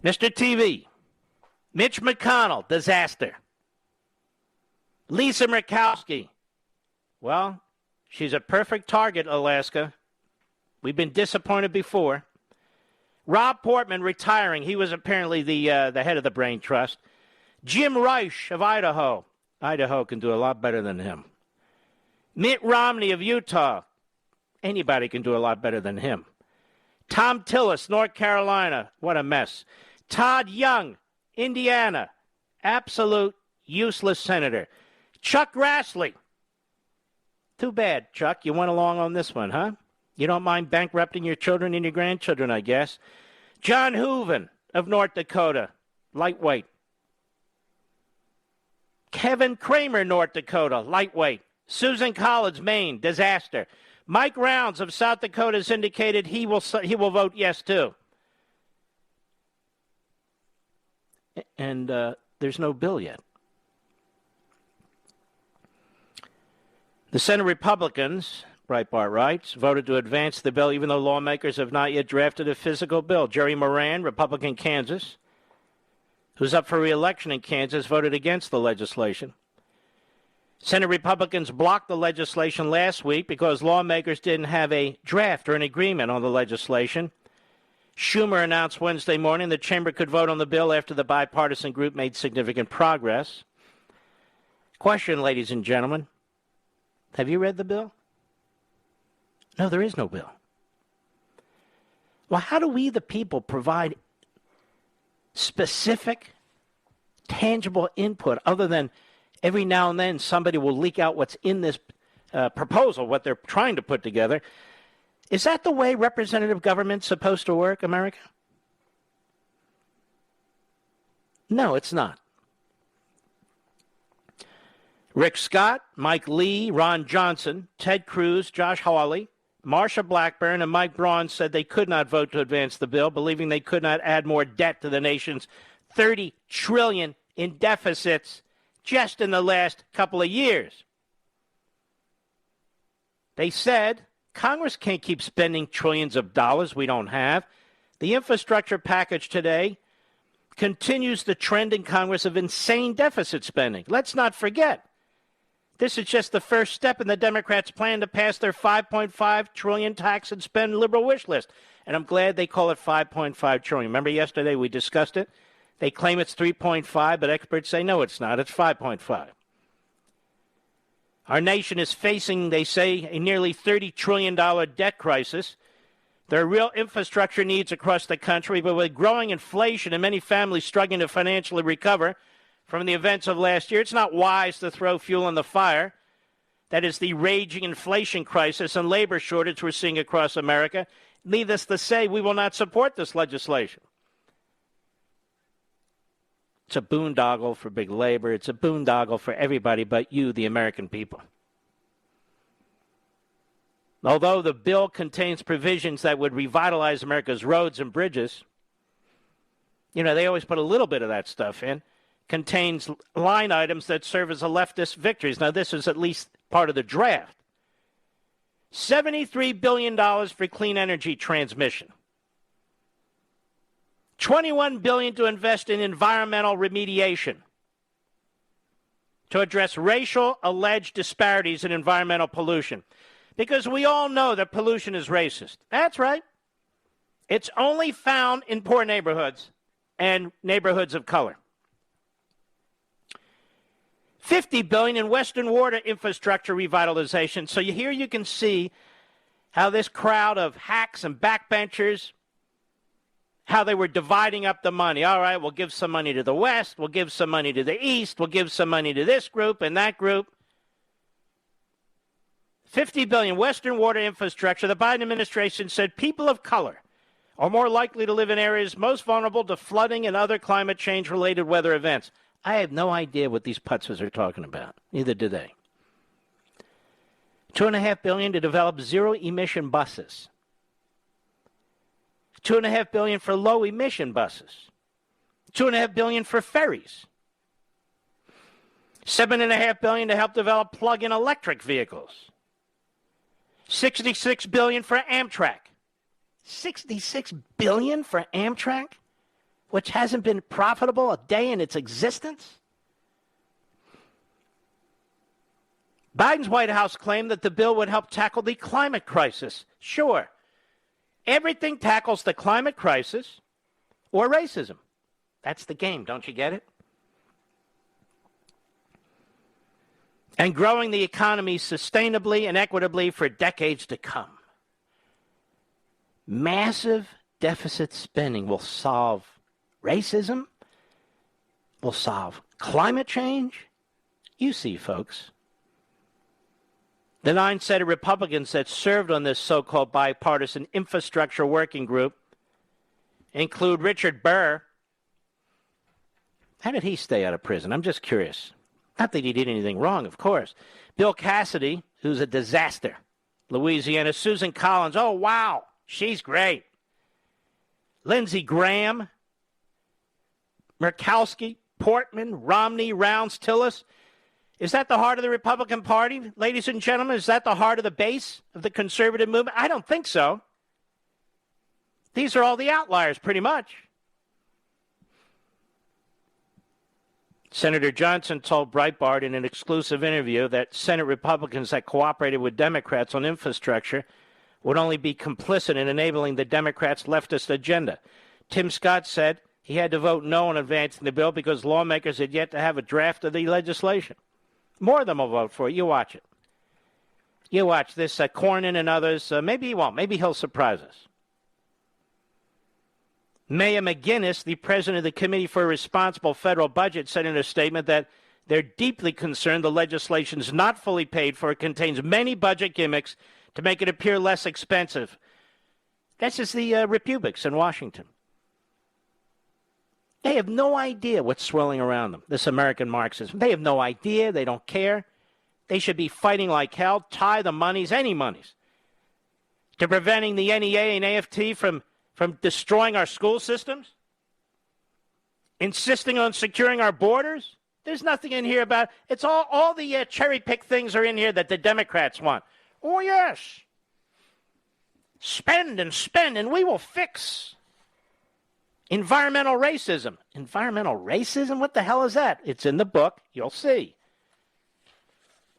Mr. TV. Mitch McConnell, disaster. Lisa Murkowski, well, she's a perfect target, Alaska. We've been disappointed before. Rob Portman retiring. He was apparently the head of the Brain Trust. Jim Reich of Idaho. Idaho can do a lot better than him. Mitt Romney of Utah. Anybody can do a lot better than him. Tom Tillis, North Carolina. What a mess. Todd Young, Indiana. Absolute useless senator. Chuck Grassley. Too bad, Chuck. You went along on this one, huh? You don't mind bankrupting your children and your grandchildren, I guess. John Hooven of North Dakota, lightweight. Kevin Kramer, North Dakota, lightweight. Susan Collins, Maine, disaster. Mike Rounds of South Dakota has indicated he will vote yes, too. And there's no bill yet. The Senate Republicans, Breitbart writes, voted to advance the bill even though lawmakers have not yet drafted a physical bill. Jerry Moran, Republican Kansas, who's up for re-election in Kansas, voted against the legislation. Senate Republicans blocked the legislation last week because lawmakers didn't have a draft or an agreement on the legislation. Schumer announced Wednesday morning the chamber could vote on the bill after the bipartisan group made significant progress. Question, ladies and gentlemen, have you read the bill? No, there is no bill. Well, how do we, the people, provide specific, tangible input other than every now and then somebody will leak out what's in this proposal, what they're trying to put together? Is that the way representative government's supposed to work, America? No, it's not. Rick Scott, Mike Lee, Ron Johnson, Ted Cruz, Josh Hawley, Marsha Blackburn, and Mike Braun said they could not vote to advance the bill, believing they could not add more debt to the nation's $30 trillion in deficits just in the last couple of years. They said Congress can't keep spending trillions of dollars we don't have. The infrastructure package today continues the trend in Congress of insane deficit spending. Let's not forget, this is just the first step in the Democrats' plan to pass their $5.5 trillion tax and spend liberal wish list. And I'm glad they call it $5.5 trillion. Remember yesterday we discussed it? They claim it's 3.5, but experts say no, it's not. It's 5.5. Our nation is facing, they say, a nearly $30 trillion debt crisis. There are real infrastructure needs across the country, but with growing inflation and many families struggling to financially recover from the events of last year, it's not wise to throw fuel on the fire. That is the raging inflation crisis and labor shortage we're seeing across America. Needless to say, we will not support this legislation. It's a boondoggle for big labor. It's a boondoggle for everybody but you, the American people. Although the bill contains provisions that would revitalize America's roads and bridges, you know, they always put a little bit of that stuff in, contains line items that serve as a leftist victories. Now, this is at least part of the draft. $73 billion for clean energy transmission. $21 billion to invest in environmental remediation to address racial alleged disparities in environmental pollution. Because we all know that pollution is racist. That's right. It's only found in poor neighborhoods and neighborhoods of color. $50 billion in Western water infrastructure revitalization. So here you can see how this crowd of hacks and backbenchers, how they were dividing up the money. All right, we'll give some money to the West. We'll give some money to the East. We'll give some money to this group and that group. $50 billion Western water infrastructure. The Biden administration said people of color are more likely to live in areas most vulnerable to flooding and other climate change-related weather events. I have no idea what these putzes are talking about. Neither do they. $2.5 billion to develop zero-emission buses. $2.5 billion for low-emission buses. $2.5 billion for ferries. $7.5 billion to help develop plug-in electric vehicles. $66 billion for Amtrak. $66 billion for Amtrak, which hasn't been profitable a day in its existence? Biden's White House claimed that the bill would help tackle the climate crisis. Sure. Everything tackles the climate crisis or racism. That's the game, don't you get it? And growing the economy sustainably and equitably for decades to come. Massive deficit spending will solve racism, will solve climate change. You see, folks. The 9 Senate Republicans that served on this so-called bipartisan infrastructure working group include Richard Burr. How did he stay out of prison? I'm just curious. Not that he did anything wrong, of course. Bill Cassidy, who's a disaster. Louisiana. Susan Collins. Oh, wow. She's great. Lindsey Graham. Murkowski. Portman. Romney. Rounds. Tillis. Is that the heart of the Republican Party, ladies and gentlemen? Is that the heart of the base of the conservative movement? I don't think so. These are all the outliers, pretty much. Senator Johnson told Breitbart in an exclusive interview that Senate Republicans that cooperated with Democrats on infrastructure would only be complicit in enabling the Democrats' leftist agenda. Tim Scott said he had to vote no on advancing the bill because lawmakers had yet to have a draft of the legislation. More of them will vote for it. You watch it. You watch this. Cornyn and others. Maybe he won't. Maybe he'll surprise us. Maya McGinnis, the president of the Committee for a Responsible Federal Budget, said in a statement that they're deeply concerned the legislation is not fully paid for. It contains many budget gimmicks to make it appear less expensive. That's just the Republicans in Washington. They have no idea what's swirling around them, this American Marxism. They have no idea. They don't care. They should be fighting like hell, tie the monies, any monies, to preventing the NEA and AFT from destroying our school systems, insisting on securing our borders. There's nothing in here about it's all the cherry-picked things are in here that the Democrats want. Oh, yes. Spend, and we will fix environmental racism. Environmental racism? What the hell is that? It's in the book. You'll see.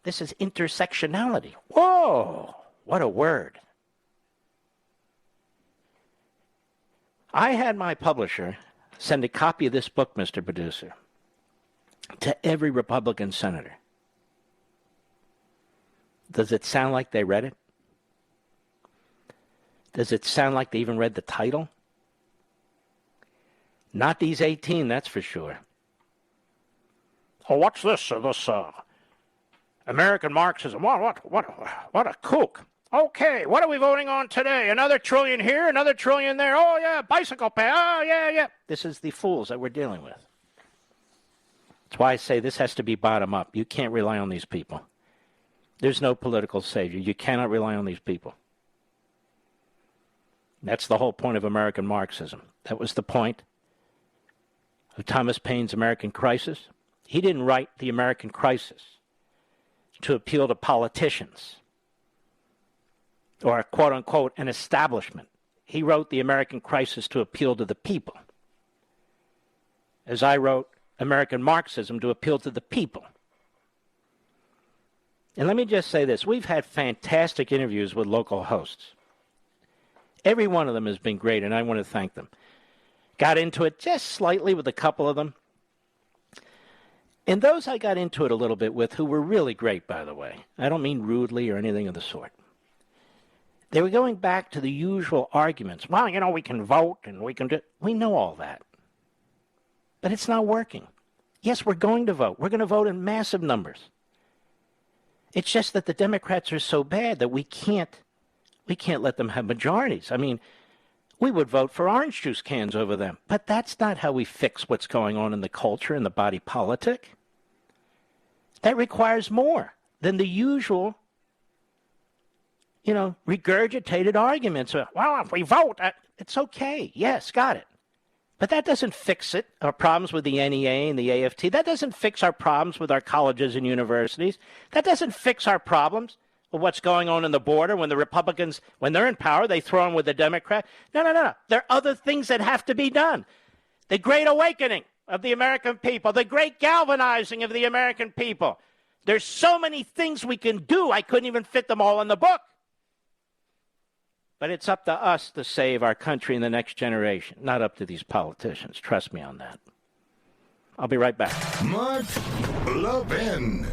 This is intersectionality. Whoa, what a word. I had my publisher send a copy of this book, Mr. Producer, to every Republican senator. Does it sound like they read it? Does it sound like they even read the title? Not these 18, that's for sure. Oh, what's this? American Marxism. What a kook. Okay, what are we voting on today? Another trillion here, another trillion there. Oh, yeah, bicycle pay. Oh, yeah. This is the fools that we're dealing with. That's why I say this has to be bottom up. You can't rely on these people. There's no political savior. You cannot rely on these people. That's the whole point of American Marxism. That was the point of Thomas Paine's American Crisis. He didn't write the American Crisis to appeal to politicians or, quote unquote, an establishment. He wrote the American Crisis to appeal to the people, as I wrote American Marxism to appeal to the people. And let me just say this. We've had fantastic interviews with local hosts. Every one of them has been great, and I want to thank them. Got into it just slightly with a couple of them. And those I got into it a little bit with, who were really great, by the way. I don't mean rudely or anything of the sort. They were going back to the usual arguments. Well, we can vote and we can do... We know all that. But it's not working. Yes, we're going to vote. We're going to vote in massive numbers. It's just that the Democrats are so bad that we can't let them have majorities. I mean, we would vote for orange juice cans over them. But that's not how we fix what's going on in the culture and the body politic. That requires more than the usual, regurgitated arguments. Well, if we vote, it's okay. Yes, got it. But that doesn't fix it, our problems with the NEA and the AFT. That doesn't fix our problems with our colleges and universities. That doesn't fix our problems with what's going on in the border when the Republicans, when they're in power, they throw in with the Democrat. No. There are other things that have to be done. The great awakening of the American people, the great galvanizing of the American people. There's so many things we can do, I couldn't even fit them all in the book. But it's up to us to save our country and the next generation, not up to these politicians. Trust me on that. I'll be right back. Mark Levin.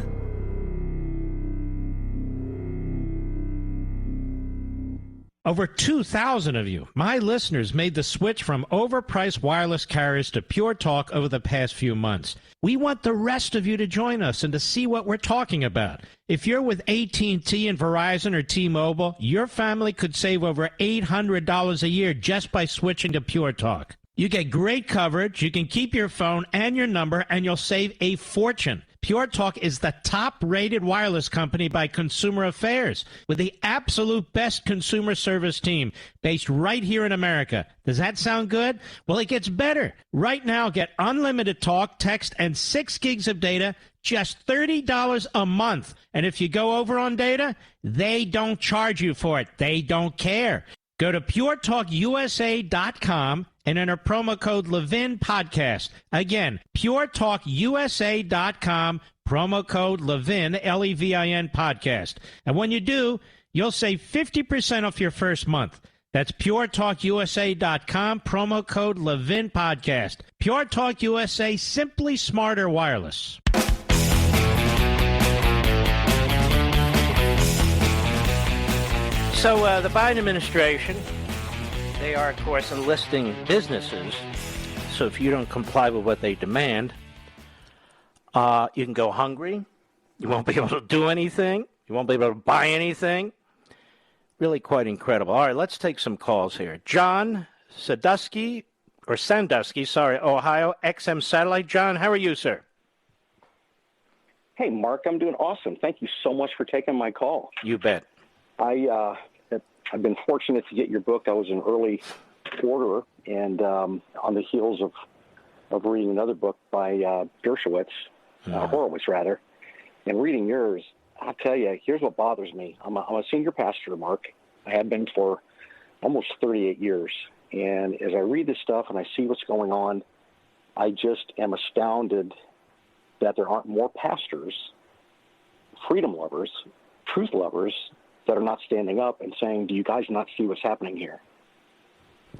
Over 2,000 of you, my listeners, made the switch from overpriced wireless carriers to Pure Talk over the past few months. We want the rest of you to join us and to see what we're talking about. If you're with AT&T and Verizon or T-Mobile, your family could save over $800 a year just by switching to Pure Talk. You get great coverage, you can keep your phone and your number, and you'll save a fortune. Pure Talk is the top-rated wireless company by Consumer Affairs, with the absolute best consumer service team based right here in America. Does that sound good? Well, it gets better. Right now, get unlimited talk, text, and 6 gigs of data, just $30 a month. And if you go over on data, they don't charge you for it. They don't care. Go to puretalkusa.com and enter promo code Levin Podcast. Again, puretalkusa.com, promo code Levin, Levin Podcast. And when you do, you'll save 50% off your first month. That's puretalkusa.com, promo code Levin Podcast. Pure Talk USA, simply smarter wireless. So the Biden administration, they are, of course, enlisting businesses. So if you don't comply with what they demand, you can go hungry. You won't be able to do anything. You won't be able to buy anything. Really quite incredible. All right, let's take some calls here. John Sandusky, Ohio, XM Satellite. John, how are you, sir? Hey, Mark, I'm doing awesome. Thank you so much for taking my call. You bet. I've been fortunate to get your book. I was an early orderer, and on the heels of reading another book by Horowitz, rather, and reading yours, I'll tell you, here's what bothers me. I'm a senior pastor, Mark. I have been for almost 38 years, and as I read this stuff and I see what's going on, I just am astounded that there aren't more pastors, freedom lovers, truth lovers, that are not standing up and saying, do you guys not see what's happening here?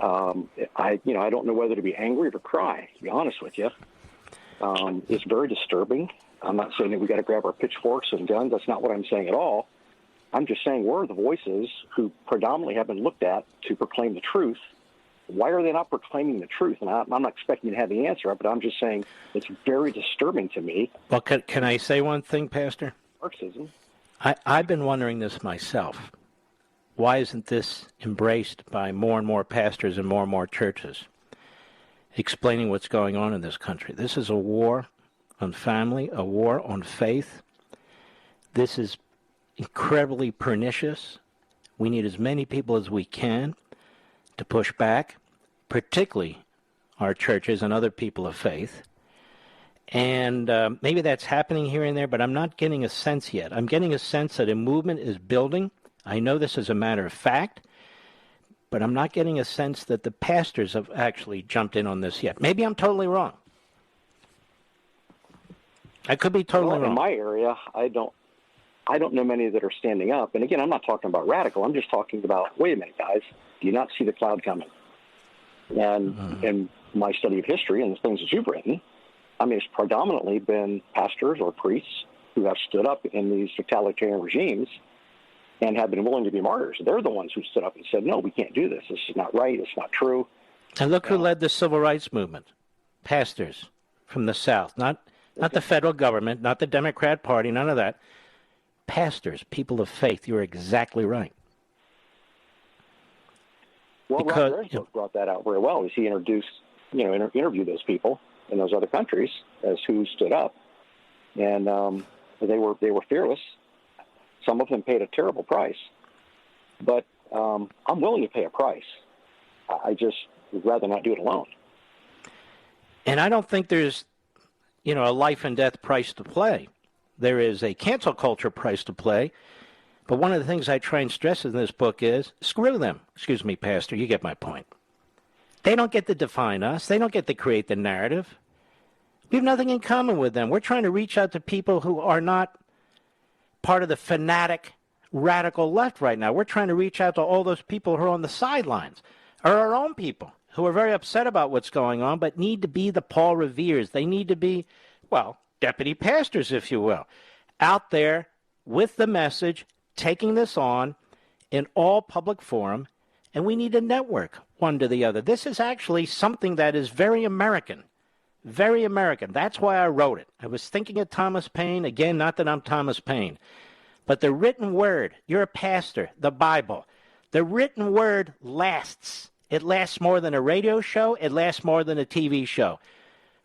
I don't know whether to be angry or to cry, to be honest with you. It's very disturbing. I'm not saying that we got to grab our pitchforks and guns. That's not what I'm saying at all. I'm just saying, where are the voices who predominantly have been looked at to proclaim the truth? Why are they not proclaiming the truth? And I'm not expecting to have the answer, but I'm just saying it's very disturbing to me. Well, can I say one thing, Pastor? Marxism. I've been wondering this myself. Why isn't this embraced by more and more pastors and more churches, explaining what's going on in this country? This is a war on family, a war on faith. This is incredibly pernicious. We need as many people as we can to push back, particularly our churches and other people of faith. And maybe that's happening here and there, but I'm not getting a sense yet. I'm getting a sense that a movement is building. I know this is a matter of fact, but I'm not getting a sense that the pastors have actually jumped in on this yet. Maybe I'm totally wrong. I could be totally wrong. In my area, I don't know many that are standing up. And again, I'm not talking about radical. I'm just talking about, wait a minute, guys, do you not see the cloud coming? And in my study of history and the things that you've written, I mean, it's predominantly been pastors or priests who have stood up in these totalitarian regimes and have been willing to be martyrs. They're the ones who stood up and said, no, we can't do this. This is not right. It's not true. And look who led the civil rights movement. Pastors from the South. Not the federal government, not the Democrat Party, none of that. Pastors, people of faith. You're exactly right. Well, because, Ron Bernstorff brought that out very well as he introduced, interviewed those people in those other countries as who stood up. And they were fearless. Some of them paid a terrible price. But I'm willing to pay a price. I just would rather not do it alone. And I don't think there's, a life and death price to play. There is a cancel culture price to play. But one of the things I try and stress in this book is, screw them. Excuse me, Pastor, you get my point. They don't get to define us. They don't get to create the narrative. We have nothing in common with them. We're trying to reach out to people who are not part of the fanatic, radical left right now. We're trying to reach out to all those people who are on the sidelines, or our own people who are very upset about what's going on, but need to be the Paul Reveres. They need to be, deputy pastors, if you will, out there with the message, taking this on in all public forum, and we need to network one to the other. This is actually something that is very American. Very American. That's why I wrote it. I was thinking of Thomas Paine. Again, not that I'm Thomas Paine. But the written word, you're a pastor, the Bible. The written word lasts. It lasts more than a radio show. It lasts more than a TV show.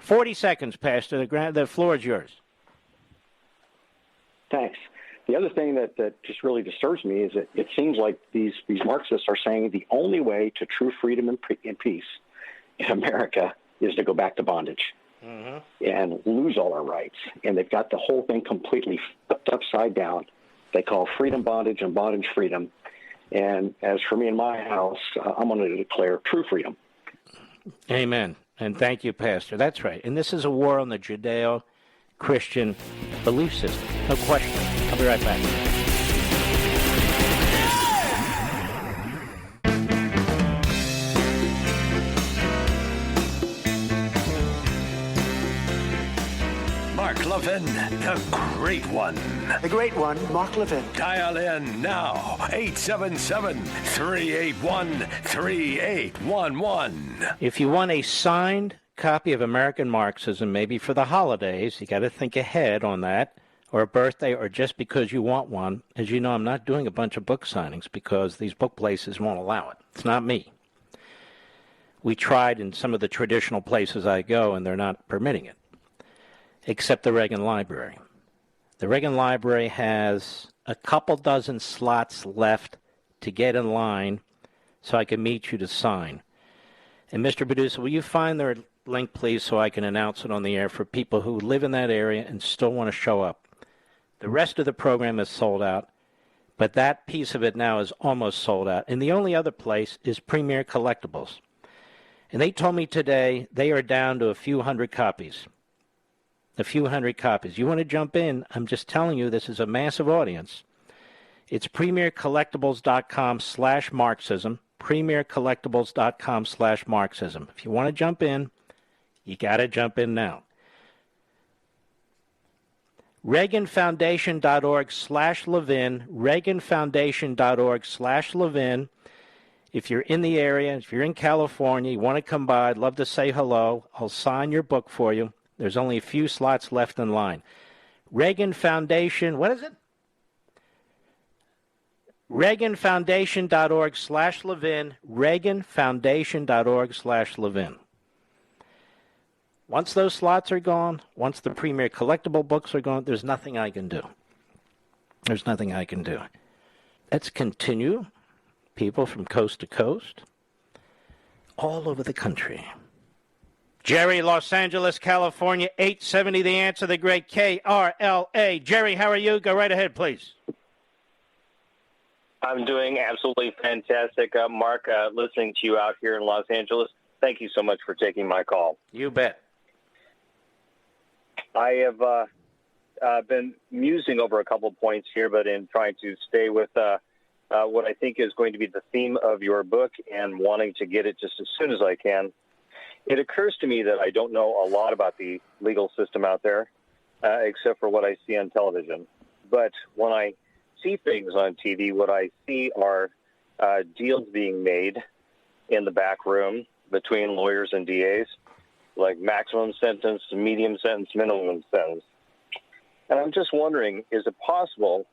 40 seconds, Pastor. The floor is yours. Thanks. The other thing that just really disturbs me is that it seems like these Marxists are saying the only way to true freedom and peace in America is to go back to bondage and lose all our rights. And they've got the whole thing completely flipped upside down. They call freedom bondage and bondage freedom. And as for me in my house, I'm going to declare true freedom. Amen. And thank you, Pastor. That's right. And this is a war on the Judeo-Christian belief system. No question. I'll be right back. Mark Levin, the great one. The great one, Mark Levin. Dial in now, 877-381-3811. If you want a signed copy of American Marxism, maybe for the holidays, you got to think ahead on that, or a birthday, or just because you want one. As you know, I'm not doing a bunch of book signings because these book places won't allow it. It's not me. We tried in some of the traditional places I go, and they're not permitting it, except the Reagan Library. The Reagan Library has a couple dozen slots left to get in line so I can meet you to sign. And Mr. Producer, will you find their link, please, so I can announce it on the air for people who live in that area and still want to show up? The rest of the program is sold out, but that piece of it now is almost sold out. And the only other place is Premier Collectibles. And they told me today they are down to a few hundred copies. A few hundred copies. You want to jump in? I'm just telling you, this is a massive audience. It's premiercollectibles.com/Marxism. premiercollectibles.com/Marxism. If you want to jump in, you got to jump in now. ReaganFoundation.org/Levin, ReaganFoundation.org/Levin. If you're in the area, if you're in California, you want to come by, I'd love to say hello. I'll sign your book for you. There's only a few slots left in line. Reagan Foundation, what is it? ReaganFoundation.org/Levin, ReaganFoundation.org/Levin. Once those slots are gone, once the premier collectible books are gone, there's nothing I can do. There's nothing I can do. Let's continue. People from coast to coast, all over the country. Jerry, Los Angeles, California, 870 The Answer, the great KRLA. Jerry, how are you? Go right ahead, please. I'm doing absolutely fantastic, Mark, listening to you out here in Los Angeles. Thank you so much for taking my call. You bet. I have been musing over a couple points here, but in trying to stay with what I think is going to be the theme of your book and wanting to get it just as soon as I can, it occurs to me that I don't know a lot about the legal system out there, except for what I see on television. But when I see things on TV, what I see are deals being made in the back room between lawyers and DAs, like maximum sentence, medium sentence, minimum sentence. And I'm just wondering, is it possible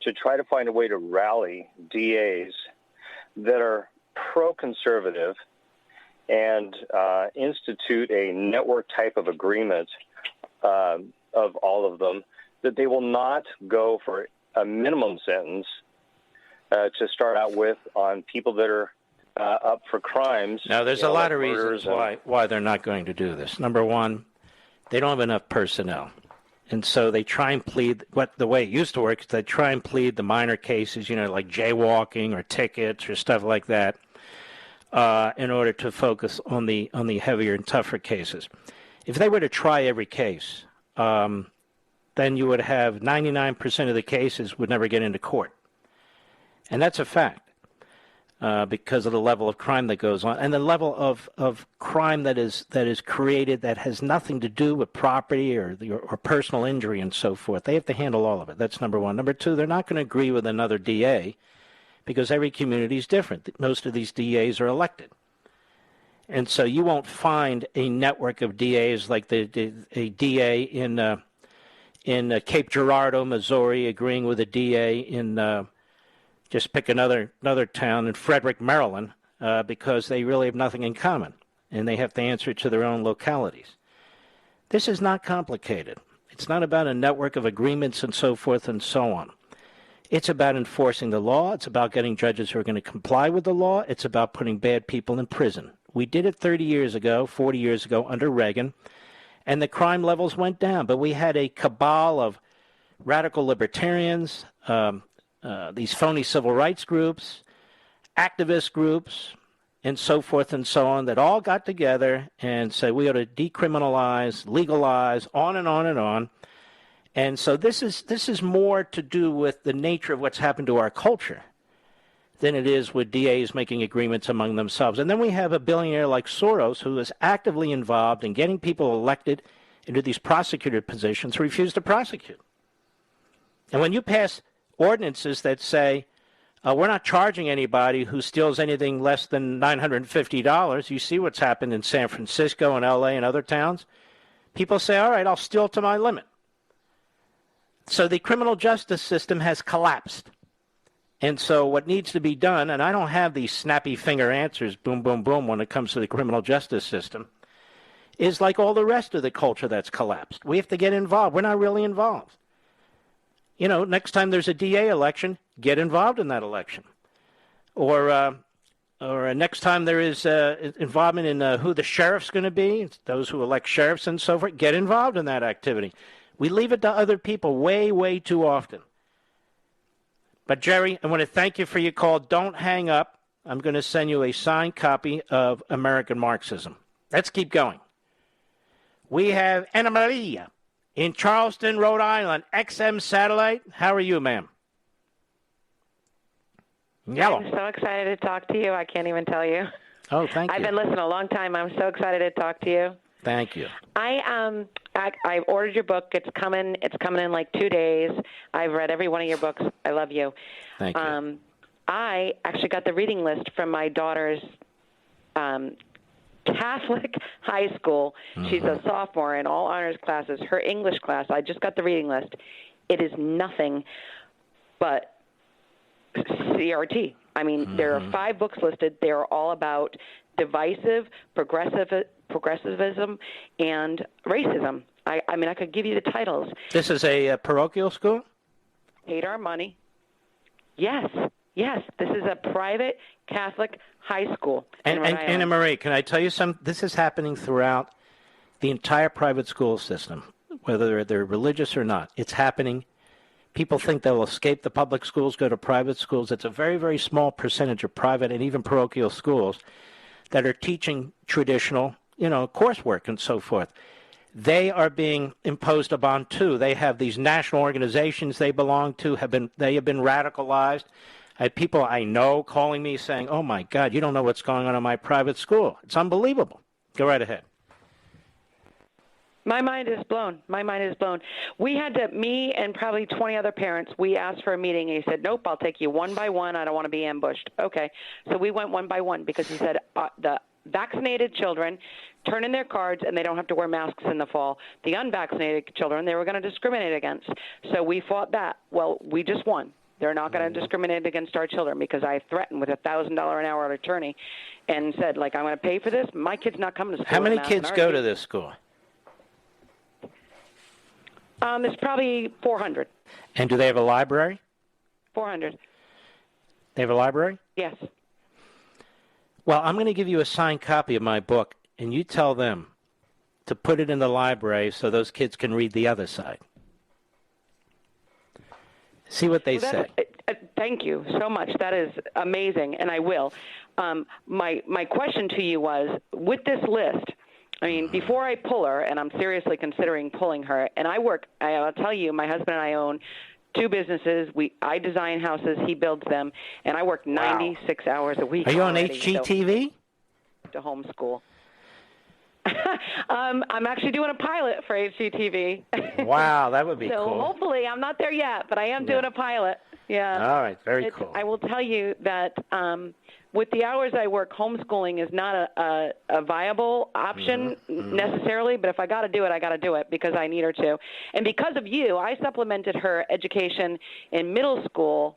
to try to find a way to rally DAs that are pro-conservative and institute a network type of agreement of all of them, that they will not go for a minimum sentence to start out with on people that are up for crimes. Now, there's a lot of reasons why they're not going to do this. Number one, they don't have enough personnel. And so they try and plead, the way it used to work is they try and plead the minor cases, like jaywalking or tickets or stuff like that, in order to focus on the heavier and tougher cases. If they were to try every case, then you would have 99% of the cases would never get into court. And that's a fact. Because of the level of crime that goes on, and the level of crime that is created that has nothing to do with property or personal injury and so forth. They have to handle all of it. That's number one. Number two, they're not going to agree with another DA because every community is different. Most of these DAs are elected. And so you won't find a network of DAs like a DA in Cape Girardeau, Missouri, agreeing with a DA in just pick another town in Frederick, Maryland, because they really have nothing in common, and they have to answer to their own localities. This is not complicated. It's not about a network of agreements and so forth and so on. It's about enforcing the law. It's about getting judges who are going to comply with the law. It's about putting bad people in prison. We did it 30 years ago, 40 years ago under Reagan, and the crime levels went down. But we had a cabal of radical libertarians, these phony civil rights groups, activist groups, and so forth and so on, that all got together and said we ought to decriminalize, legalize, on and on and on. And so this is more to do with the nature of what's happened to our culture than it is with DAs making agreements among themselves. And then we have a billionaire like Soros who is actively involved in getting people elected into these prosecutor positions who refuse to prosecute. And when you pass ordinances that say we're not charging anybody who steals anything less than $950. You see what's happened in San Francisco and L.A. and other towns. People say, all right, I'll steal to my limit. So the criminal justice system has collapsed. And so what needs to be done, and I don't have these snappy finger answers, boom, boom, boom, when it comes to the criminal justice system, is like all the rest of the culture that's collapsed. We have to get involved. We're not really involved. Next time there's a DA election, get involved in that election. Or next time there is involvement in who the sheriff's going to be, those who elect sheriffs and so forth, get involved in that activity. We leave it to other people way, way too often. But, Jerry, I want to thank you for your call. Don't hang up. I'm going to send you a signed copy of American Marxism. Let's keep going. We have Anna Maria in Charleston, Rhode Island, XM Satellite. How are you, ma'am? Yellow. I'm so excited to talk to you. I can't even tell you. Oh, thank you. I've been listening a long time. I'm so excited to talk to you. Thank you. I ordered your book. It's coming in like 2 days. I've read every one of your books. I love you. Thank you. I actually got the reading list from my daughter's Catholic high school. She's a sophomore in all honors classes. Her English class, I just got the reading list. It is nothing but CRT. I mean, there are 5 books listed. They are all about divisive, progressivism, and racism. I mean, I could give you the titles. This is a parochial school? Paid our money. Yes. This is a private Catholic high school. And Anna Marie, can I tell you something? This is happening throughout the entire private school system, whether they're religious or not. It's happening. People think they'll escape the public schools, go to private schools. It's a very, very small percentage of private and even parochial schools that are teaching traditional, coursework and so forth. They are being imposed upon too. They have these national organizations they belong to. They have been radicalized. I had people I know calling me saying, "Oh my God, you don't know what's going on in my private school. It's unbelievable." Go right ahead. My mind is blown. We had to, me and probably 20 other parents, we asked for a meeting, and he said, "Nope, I'll take you one by one. I don't want to be ambushed." Okay. So we went one by one because he said the vaccinated children turn in their cards and they don't have to wear masks in the fall. The unvaccinated children, they were going to discriminate against. So we fought that. Well, we just won. They're not going to discriminate against our children because I threatened with a $1,000 an hour attorney and said, I'm going to pay for this. My kid's not coming to school. How many kids go to this school? There's probably 400. And do they have a library? 400. They have a library? Yes. Well, I'm going to give you a signed copy of my book, and you tell them to put it in the library so those kids can read the other side. See what they say. Thank you so much. That is amazing, and I will. My question to you was, with this list, I mean, before I pull her, and I'm seriously considering pulling her, and I'll tell you, my husband and I own 2 businesses. I design houses, he builds them, and I work 96 hours a week. Are you on HGTV? To homeschool. I'm actually doing a pilot for HGTV. Wow, that would be cool. So hopefully, I'm not there yet, but I am doing a pilot. Yeah. All right, very cool. I will tell you that with the hours I work, homeschooling is not a viable option necessarily, but if I got to do it, I got to do it because I need her to. And because of you, I supplemented her education in middle school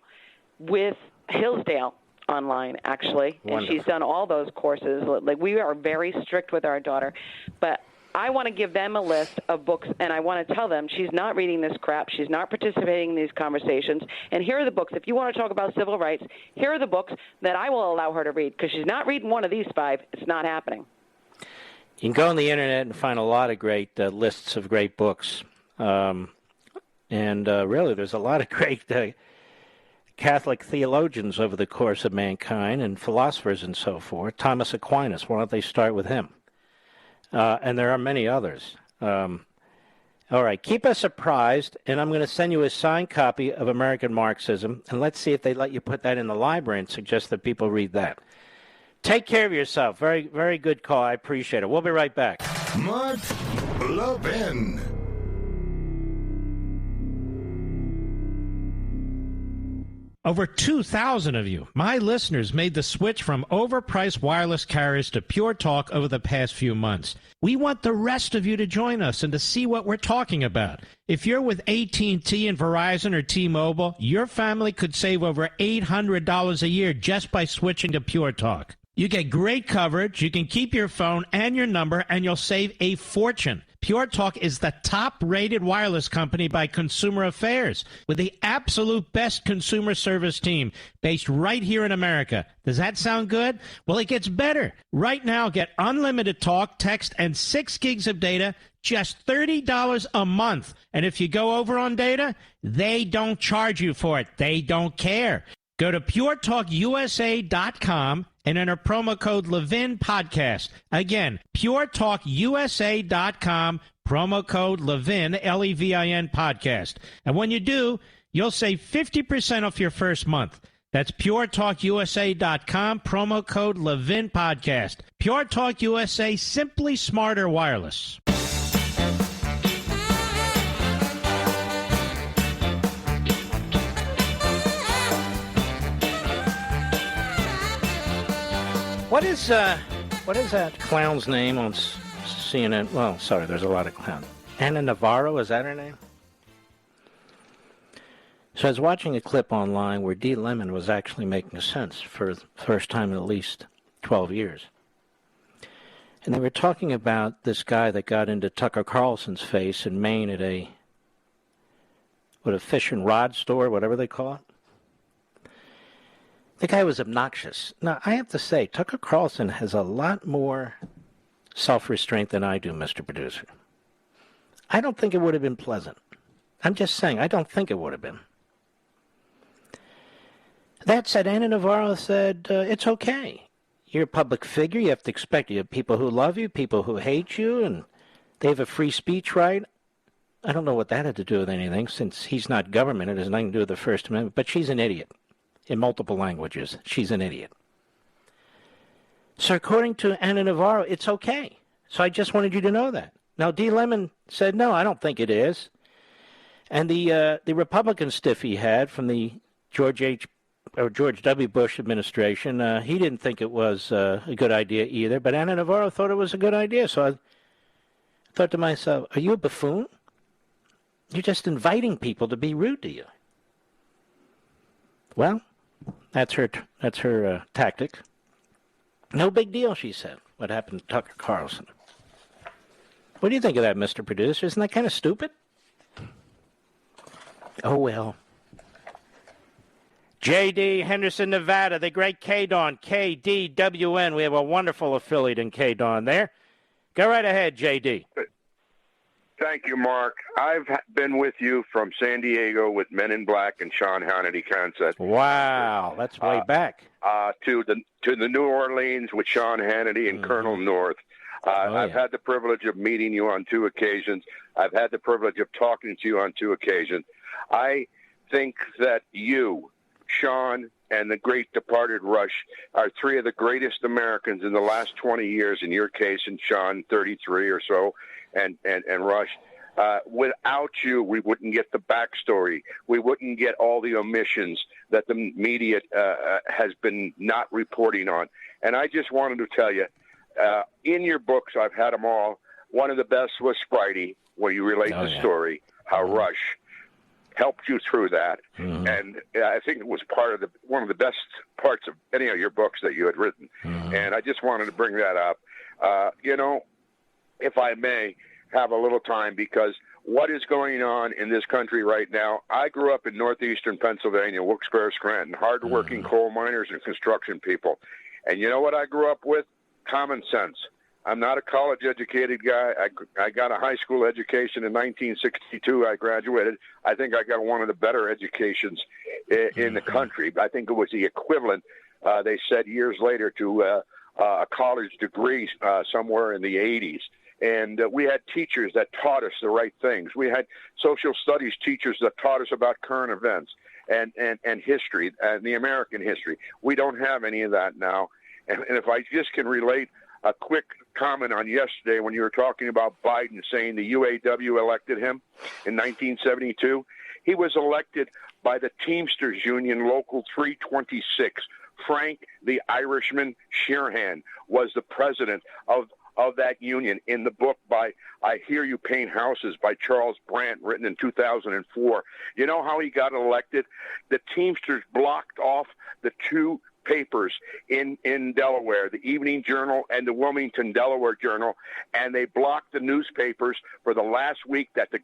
with Hillsdale online, actually. Wonderful. And she's done all those courses. We are very strict with our daughter. But I want to give them a list of books, and I want to tell them she's not reading this crap. She's not participating in these conversations. And here are the books. If you want to talk about civil rights, here are the books that I will allow her to read, because she's not reading one of these 5. It's not happening. You can go on the Internet and find a lot of great lists of great books. And really, there's a lot of great Catholic theologians over the course of mankind and philosophers and so forth. Thomas Aquinas, why don't they start with him? And there are many others. All right, keep us apprised, and I'm going to send you a signed copy of American Marxism, and let's see if they let you put that in the library and suggest that people read that. Take care of yourself. Very, very good call. I appreciate it. We'll be right back. Mark Levin. Over 2,000 of you, my listeners, made the switch from overpriced wireless carriers to Pure Talk over the past few months. We want the rest of you to join us and to see what we're talking about. If you're with AT&T and Verizon or T-Mobile, your family could save over $800 a year just by switching to Pure Talk. You get great coverage, you can keep your phone and your number, and you'll save a fortune. Pure Talk is the top-rated wireless company by Consumer Affairs, with the absolute best consumer service team based right here in America. Does that sound good? Well, it gets better. Right now, get unlimited talk, text, and 6 gigs of data, just $30 a month. And if you go over on data, they don't charge you for it. They don't care. Go to puretalkusa.com and enter promo code Levin Podcast. Again, puretalkusa.com, promo code Levin, Levin Podcast. And when you do, you'll save 50% off your first month. That's puretalkusa.com, promo code ləʻvɪn podcast. Pure Talk USA, simply smarter wireless. What is that clown's name on CNN? Well, sorry, there's a lot of clowns. Anna Navarro, is that her name? So I was watching a clip online where Reed Levin was actually making sense for the first time in at least 12 years. And they were talking about this guy that got into Tucker Carlson's face in Maine at a fish and rod store, whatever they call it. The guy was obnoxious. Now, I have to say, Tucker Carlson has a lot more self-restraint than I do, Mr. Producer. I don't think it would have been pleasant. I'm just saying, I don't think it would have been. That said, Anna Navarro said, it's okay. You're a public figure. You have to expect you have people who love you, people who hate you, and they have a free speech right. I don't know what that had to do with anything, since he's not government. It has nothing to do with the First Amendment. But she's an idiot. In multiple languages, she's an idiot. So according to Anna Navarro, it's okay. So I just wanted you to know that. Now, Reed Levin said, no, I don't think it is. And the Republican stiff he had from the George W. Bush administration, he didn't think it was a good idea either. But Anna Navarro thought it was a good idea. So I thought to myself, are you a buffoon? You're just inviting people to be rude to you. Well, that's her tactic. No big deal, she said, what happened to Tucker Carlson. What do you think of that, Mr. Producer? Isn't that kind of stupid? Oh, well. J.D. Henderson, Nevada, the great KDAWN, KDWN. We have a wonderful affiliate in KDAWN there. Go right ahead, J.D. Thank you, Mark. I've been with you from San Diego with Men in Black and Sean Hannity concept. Wow, that's way back. To the New Orleans with Sean Hannity and Colonel North. I've had the privilege of meeting you on 2 occasions. I've had the privilege of talking to you on 2 occasions. I think that you, Sean, and the great departed Rush are 3 of the greatest Americans in the last 20 years, in your case, and Sean, 33 or so, and Rush. Without you, we wouldn't get the backstory. We wouldn't get all the omissions that the media has been not reporting on. And I just wanted to tell you, in your books, I've had them all. One of the best was Spidey, where you relate the story, how Rush helped you through that. And I think it was one of the best parts of any of your books that you had written. And I just wanted to bring that up. If I may have a little time, because what is going on in this country right now, I grew up in northeastern Pennsylvania, Wilkes-Barre, Scranton, hardworking coal miners and construction people. And you know what I grew up with? Common sense. I'm not a college-educated guy. I got a high school education in 1962. I graduated. I think I got one of the better educations in the country. I think it was the equivalent, they said years later, to a college degree somewhere in the 80s. And we had teachers that taught us the right things. We had social studies teachers that taught us about current events and history, and the American history. We don't have any of that now. And if I just can relate a quick comment on yesterday when you were talking about Biden saying the UAW elected him in 1972, he was elected by the Teamsters Union Local 326. Frank the Irishman Sheeran was the president of that union. In the book by I Hear You Paint Houses by Charles Brandt, written in 2004. You know how he got elected? The Teamsters blocked off the 2 papers in Delaware, the Evening Journal and the Wilmington, Delaware Journal, and they blocked the newspapers for the last week that the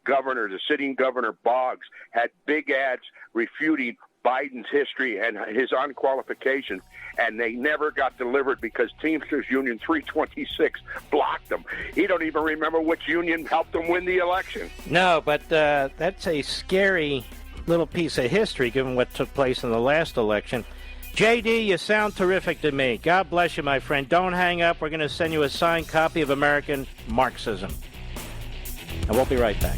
sitting governor Boggs, had big ads refuting Biden's history and his unqualifications, and they never got delivered because Teamsters Union 326 blocked them. He don't even remember which union helped him win the election. No, but that's a scary little piece of history given what took place in the last election. J.D., you sound terrific to me. God bless you, my friend. Don't hang up. We're going to send you a signed copy of American Marxism. And we'll be right back.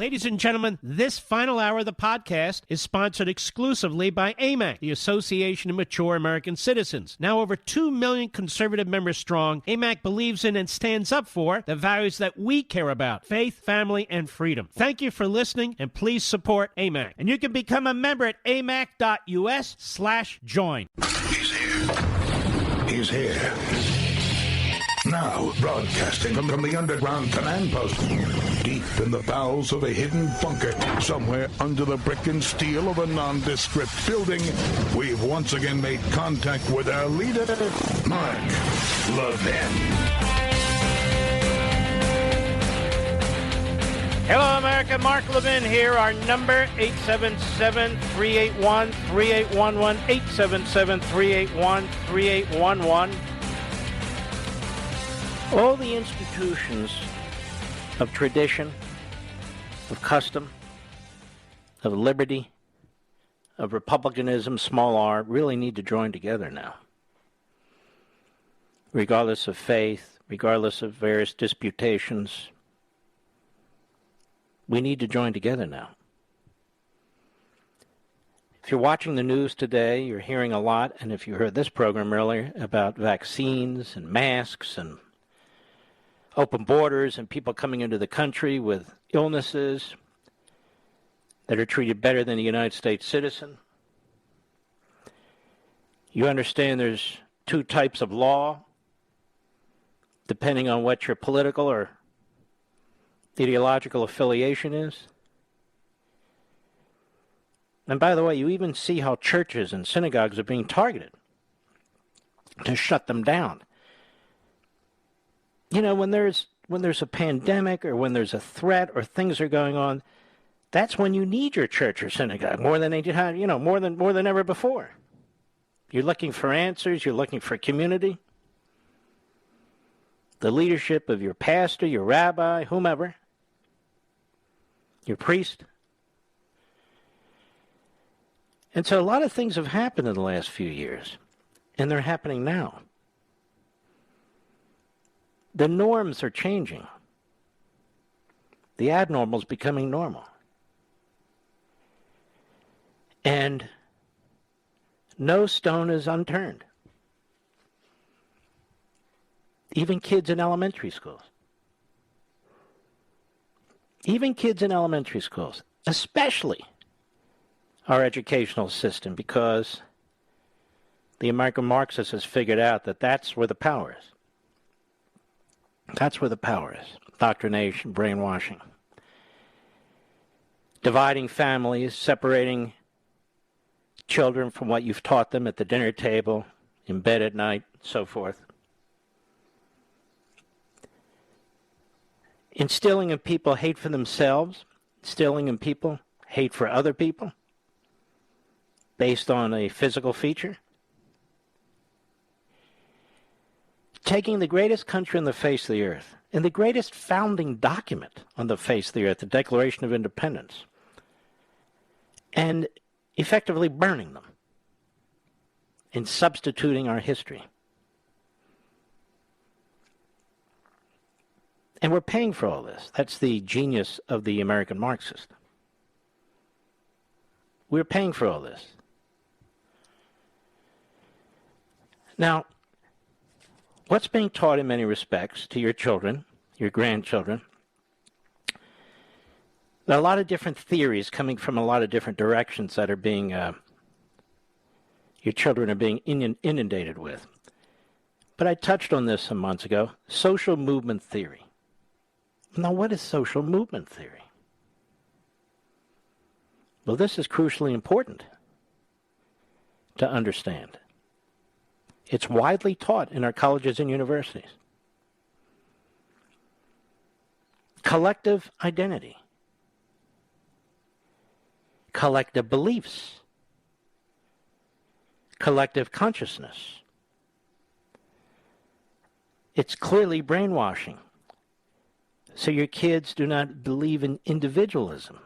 Ladies and gentlemen, this final hour of the podcast is sponsored exclusively by AMAC, the Association of Mature American Citizens. Now over 2 million conservative members strong, AMAC believes in and stands up for the values that we care about: faith, family, and freedom. Thank you for listening, and please support AMAC. And you can become a member at amac.us/join. He's here. Now, broadcasting from the underground command post, deep in the bowels of a hidden bunker, somewhere under the brick and steel of a nondescript building, we've once again made contact with our leader, Mark Levin. Hello, America. Mark Levin here. Our number, 877-381-3811, 877-381-3811. All the institutions of tradition, of custom, of liberty, of republicanism, small r, really need to join together now. Regardless of faith, regardless of various disputations, we need to join together now. If you're watching the news today, you're hearing a lot, and if you heard this program earlier about vaccines and masks and open borders and people coming into the country with illnesses that are treated better than a United States citizen. You understand there's two types of law, depending on what your political or ideological affiliation is. And by the way, you even see how churches and synagogues are being targeted to shut them down. You know, when there's a pandemic or when there's a threat or things are going on, that's when you need your church or synagogue more than they had, more than ever before. You're looking for answers, you're looking for community. The leadership of your pastor, your rabbi, whomever, your priest. And so a lot of things have happened in the last few years, and they're happening now. The norms are changing. The abnormal is becoming normal. And no stone is unturned. Even kids in elementary schools. Even kids in elementary schools, especially our educational system, because the American Marxist has figured out that that's where the power is. That's where the power is. Indoctrination, brainwashing. Dividing families, separating children from what you've taught them at the dinner table, in bed at night, so forth. Instilling in people hate for themselves, instilling in people hate for other people, based on a physical feature. Taking the greatest country on the face of the earth, and the greatest founding document on the face of the earth, the Declaration of Independence, and effectively burning them and substituting our history. And we're paying for all this. That's the genius of the American Marxist. We're paying for all this. Now, what's being taught in many respects to your children, your grandchildren, there are a lot of different theories coming from a lot of different directions that are being, your children are being inundated with. But I touched on this some months ago, social movement theory. Now, what is social movement theory? Well, this is crucially important to understand. It's widely taught in our colleges and universities. Collective identity. Collective beliefs. Collective consciousness. It's clearly brainwashing. So your kids do not believe in individualism.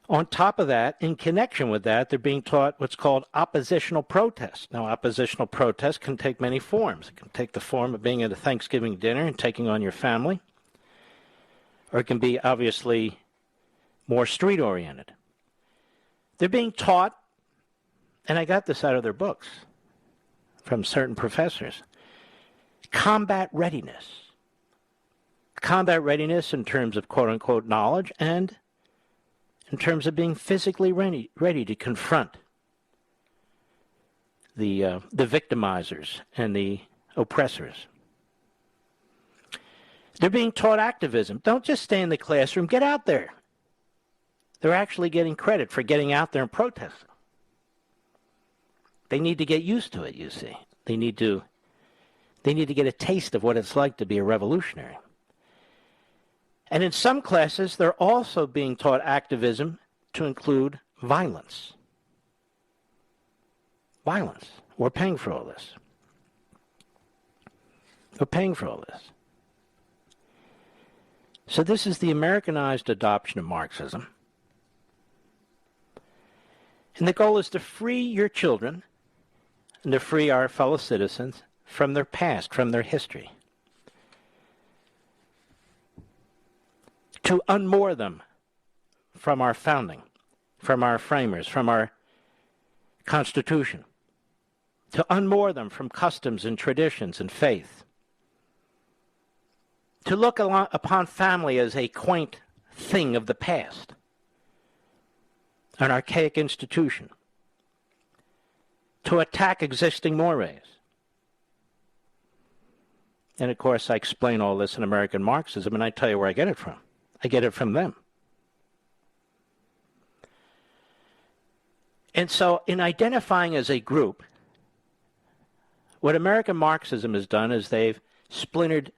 On top of that, in connection with that, they're being taught what's called oppositional protest. Now, oppositional protest can take many forms. It can take the form of being at a Thanksgiving dinner and taking on your family, or it can be obviously more street-oriented. They're being taught, and I got this out of their books from certain professors, combat readiness. Combat readiness in terms of quote-unquote knowledge and in terms of being physically ready to confront the victimizers and the oppressors. They're being taught activism. Don't just stay in the classroom. Get out there. They're actually getting credit for getting out there and protesting. They need to get used to it, you see. They need to get a taste of what it's like to be a revolutionary. And in some classes, they're also being taught activism to include violence. Violence. We're paying for all this. We're paying for all this. So this is the Americanized adoption of Marxism. And the goal is to free your children and to free our fellow citizens from their past, from their history. To unmoor them from our founding, from our framers, from our Constitution. To unmoor them from customs and traditions and faith. To look upon family as a quaint thing of the past, an archaic institution. To attack existing mores. And of course, I explain all this in American Marxism, and I tell you where I get it from. I get it from them. And so, in identifying as a group, what American Marxism has done is they've splintered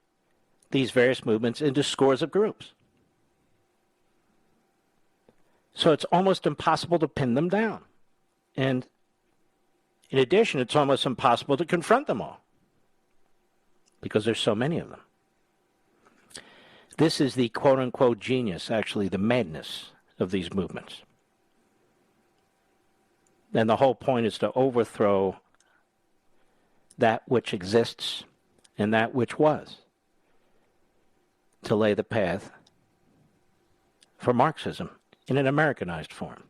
these various movements into scores of groups. So it's almost impossible to pin them down. And in addition, it's almost impossible to confront them all because there's so many of them. This is the quote-unquote genius, actually the madness of these movements. And the whole point is to overthrow that which exists and that which was, to lay the path for Marxism in an Americanized form.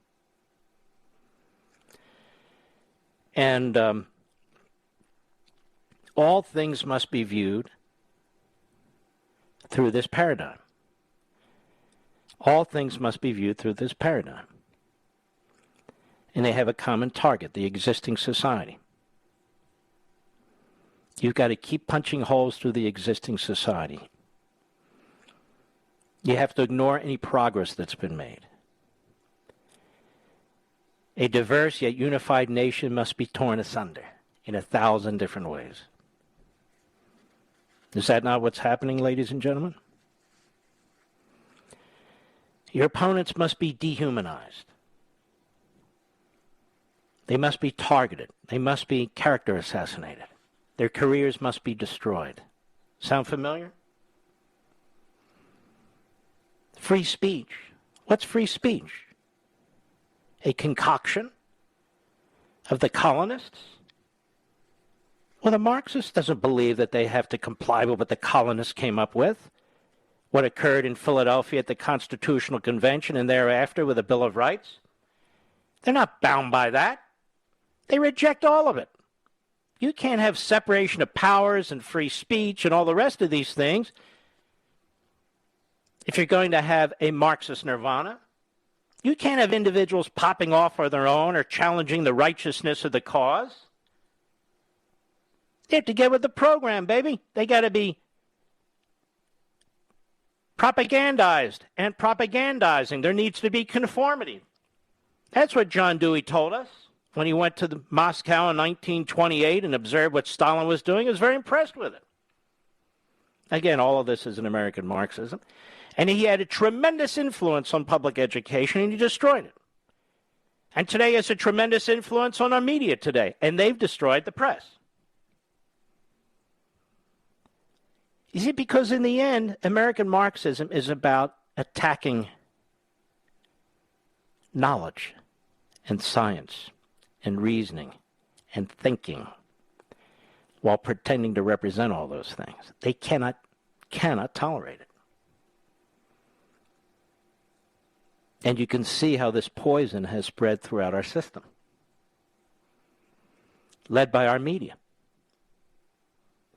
And all things must be viewed through this paradigm. All things must be viewed through this paradigm. And they have a common target, the existing society. You've got to keep punching holes through the existing society. You have to ignore any progress that's been made. A diverse yet unified nation must be torn asunder in 1,000 different ways. Is that not what's happening, ladies and gentlemen? Your opponents must be dehumanized. They must be targeted. They must be character assassinated. Their careers must be destroyed. Sound familiar? Free speech. What's free speech? A concoction of the colonists? Well, the Marxist doesn't believe that they have to comply with what the colonists came up with, what occurred in Philadelphia at the Constitutional Convention and thereafter with the Bill of Rights. They're not bound by that. They reject all of it. You can't have separation of powers and free speech and all the rest of these things if you're going to have a Marxist nirvana. You can't have individuals popping off on their own or challenging the righteousness of the cause. They have to get with the program, baby. They got to be propagandized and propagandizing. There needs to be conformity. That's what John Dewey told us when he went to Moscow in 1928 and observed what Stalin was doing. He was very impressed with it. Again, all of this is in American Marxism. And he had a tremendous influence on public education, and he destroyed it. And today has a tremendous influence on our media today, and they've destroyed the press. You see, because in the end, American Marxism is about attacking knowledge and science and reasoning and thinking while pretending to represent all those things. They cannot tolerate it. And you can see how this poison has spread throughout our system, led by our media.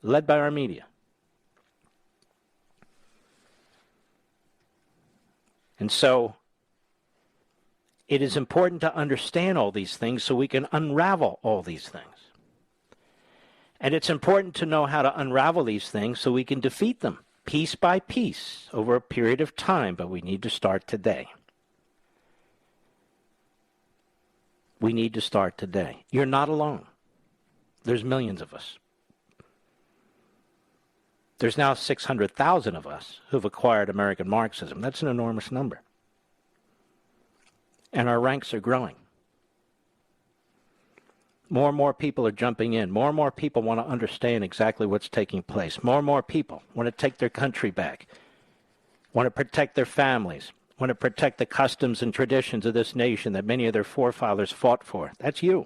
Led by our media. And so it is important to understand all these things so we can unravel all these things. And it's important to know how to unravel these things so we can defeat them piece by piece over a period of time, but we need to start today. We need to start today. You're not alone. There's millions of us. There's now 600,000 of us who've acquired American Marxism. That's an enormous number. And our ranks are growing. More and more people are jumping in. More and more people want to understand exactly what's taking place. More and more people want to take their country back, want to protect their families, want to protect the customs and traditions of this nation that many of their forefathers fought for. That's you.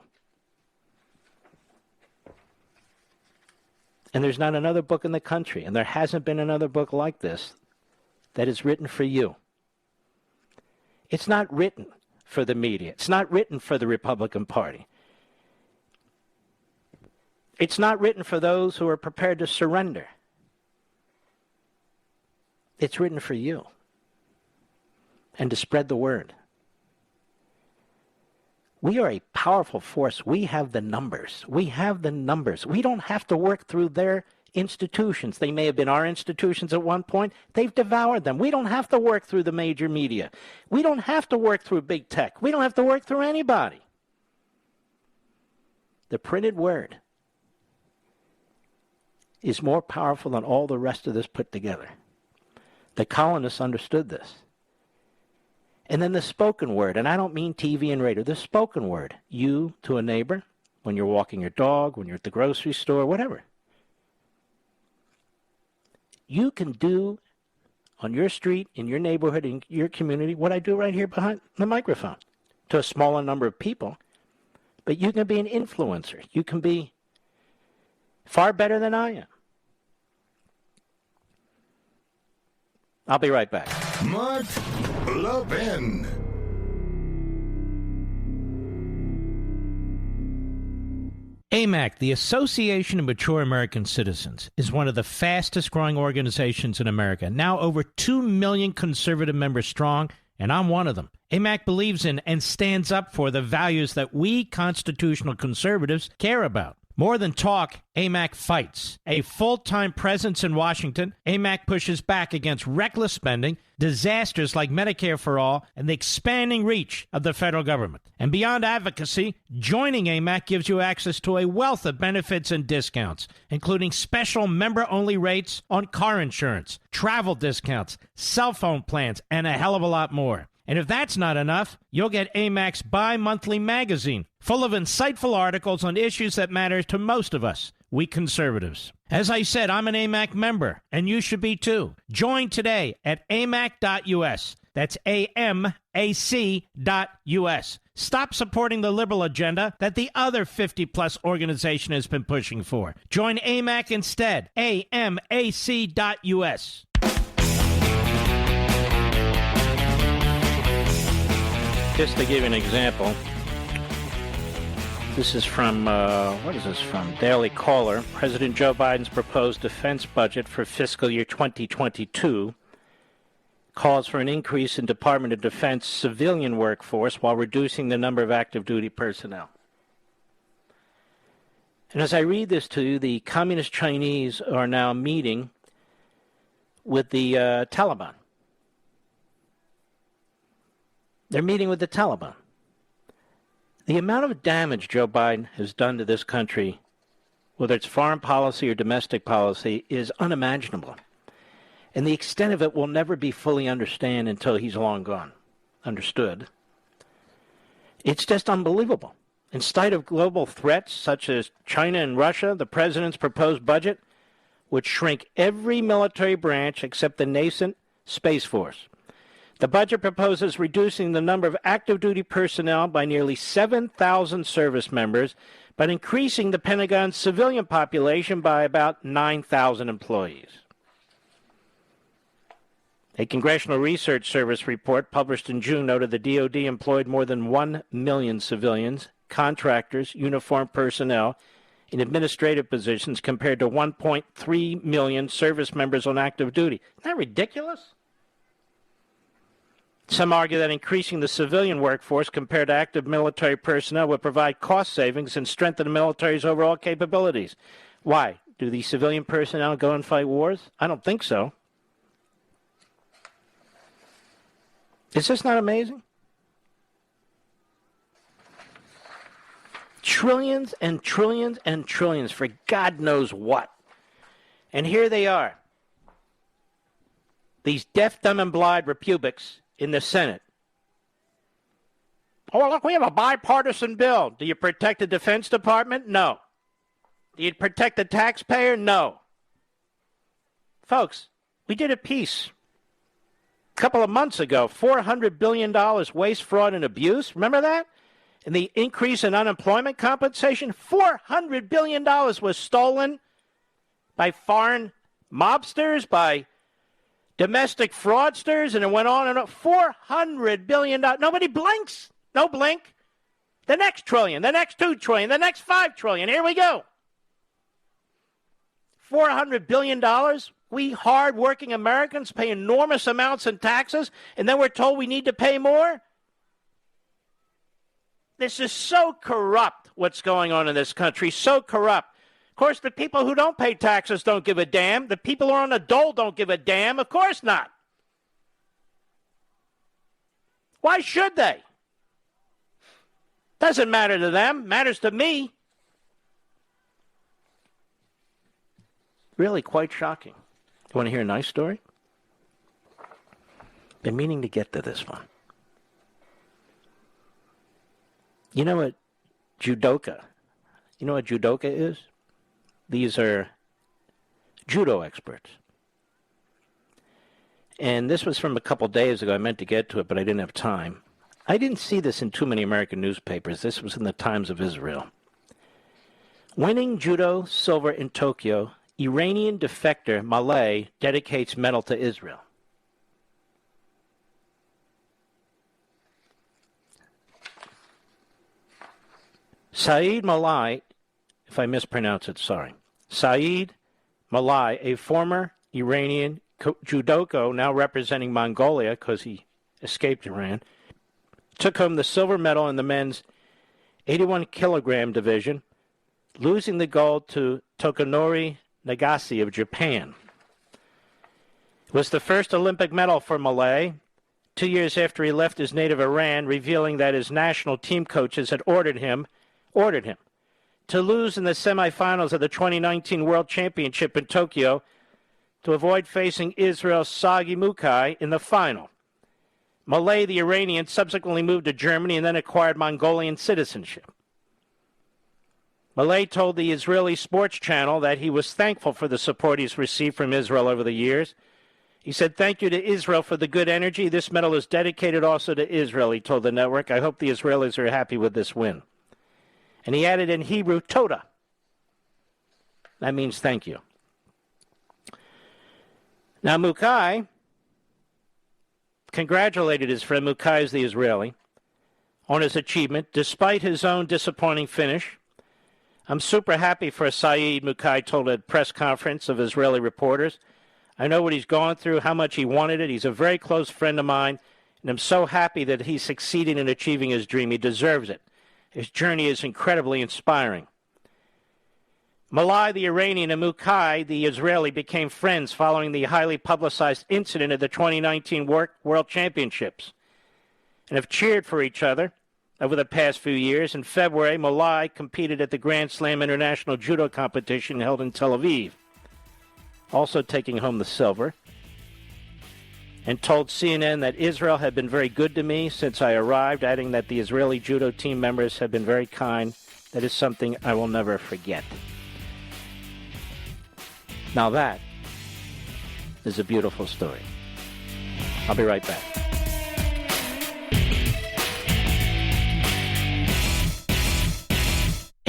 And there's not another book in the country, and there hasn't been another book like this that is written for you. It's not written for the media. It's not written for the Republican Party. It's not written for those who are prepared to surrender. It's written for you and to spread the word. We are a powerful force. We have the numbers. We have the numbers. We don't have to work through their institutions. They may have been our institutions at one point. They've devoured them. We don't have to work through the major media. We don't have to work through big tech. We don't have to work through anybody. The printed word is more powerful than all the rest of this put together. The colonists understood this. And then the spoken word, and I don't mean TV and radio, the spoken word, you to a neighbor, when you're walking your dog, when you're at the grocery store, whatever. You can do on your street, in your neighborhood, in your community, what I do right here behind the microphone, to a smaller number of people. But you can be an influencer. You can be far better than I am. I'll be right back. Mark Levin. AMAC, the Association of Mature American Citizens, is one of the fastest growing organizations in America, now over 2 million conservative members strong, and I'm one of them. AMAC believes in and stands up for the values that we constitutional conservatives care about. More than talk, AMAC fights. A full-time presence in Washington, AMAC pushes back against reckless spending, disasters like Medicare for All, and the expanding reach of the federal government. And beyond advocacy, joining AMAC gives you access to a wealth of benefits and discounts, including special member-only rates on car insurance, travel discounts, cell phone plans, and a hell of a lot more. And if that's not enough, you'll get AMAC's bi-monthly magazine, full of insightful articles on issues that matter to most of us, we conservatives. As I said, I'm an AMAC member, and you should be too. Join today at amac.us. That's AMAC.us. Stop supporting the liberal agenda that the other 50-plus organization has been pushing for. Join AMAC instead. AMAC.us. Just to give you an example, this is from, Daily Caller. President Joe Biden's proposed defense budget for fiscal year 2022 calls for an increase in Department of Defense civilian workforce while reducing the number of active duty personnel. And as I read this to you, the Communist Chinese are now meeting with the Taliban. They're meeting with the Taliban. The amount of damage Joe Biden has done to this country, whether it's foreign policy or domestic policy, is unimaginable. And the extent of it will never be fully understood until he's long gone. Understood. It's just unbelievable. In spite of global threats such as China and Russia, the president's proposed budget would shrink every military branch except the nascent Space Force. The budget proposes reducing the number of active duty personnel by nearly 7,000 service members, but increasing the Pentagon's civilian population by about 9,000 employees. A Congressional Research Service report published in June noted the DoD employed more than 1 million civilians, contractors, uniformed personnel in administrative positions compared to 1.3 million service members on active duty. Isn't that ridiculous? Some argue that increasing the civilian workforce compared to active military personnel would provide cost savings and strengthen the military's overall capabilities. Why? Do the civilian personnel go and fight wars? I don't think so. Is this not amazing? Trillions and trillions and trillions for God knows what. And here they are. These deaf, dumb, and blind republics in the Senate. Oh, look, we have a bipartisan bill. Do you protect the Defense Department? No. Do you protect the taxpayer? No. Folks, we did a piece a couple of months ago, $400 billion waste, fraud, and abuse. Remember that? And the increase in unemployment compensation, $400 billion was stolen by foreign mobsters, by domestic fraudsters, and it went on and on. $400 billion. Nobody blinks. No blink. The next trillion, the next 2 trillion, the next 5 trillion. Here we go. $400 billion. We hard-working Americans pay enormous amounts in taxes, and then we're told we need to pay more? This is so corrupt, what's going on in this country, so corrupt. Of course, the people who don't pay taxes don't give a damn. The people who are on the dole don't give a damn. Of course not. Why should they? Doesn't matter to them. Matters to me. Really quite shocking. You want to hear a nice story? Been meaning to get to this one. You know what judoka? You know what judoka is? These are judo experts. And this was from a couple days ago. I meant to get to it, but I didn't have time. I didn't see this in too many American newspapers. This was in the Times of Israel. Winning judo silver in Tokyo, Iranian defector Malay dedicates medal to Israel. Saeed Malay, if I mispronounce it, sorry. Saeed Malay, a former Iranian judoka now representing Mongolia because he escaped Iran, took home the silver medal in the men's 81-kilogram division, losing the gold to Tokunori Nagase of Japan. It was the first Olympic medal for Malay, 2 years after he left his native Iran, revealing that his national team coaches had ordered him to lose in the semifinals of the 2019 World Championship in Tokyo to avoid facing Israel's Sagi Mukai in the final. Malay, the Iranian, subsequently moved to Germany and then acquired Mongolian citizenship. Malay told the Israeli Sports Channel that he was thankful for the support he's received from Israel over the years. He said, "Thank you to Israel for the good energy. This medal is dedicated also to Israel," he told the network. "I hope the Israelis are happy with this win." And he added in Hebrew, Toda. That means thank you. Now, Mukai congratulated his friend, Mukai is the Israeli, on his achievement, despite his own disappointing finish. "I'm super happy for Saeed," Mukai told a press conference of Israeli reporters. "I know what he's gone through, how much he wanted it. He's a very close friend of mine, and I'm so happy that he succeeded in achieving his dream. He deserves it. His journey is incredibly inspiring." Malay, the Iranian, and Mukai, the Israeli, became friends following the highly publicized incident at the 2019 World Championships and have cheered for each other over the past few years. In February, Malay competed at the Grand Slam International Judo competition held in Tel Aviv, also taking home the silver, and told CNN that Israel had been very good to me since I arrived, adding that the Israeli judo team members have been very kind. That is something I will never forget. Now that is a beautiful story. I'll be right back.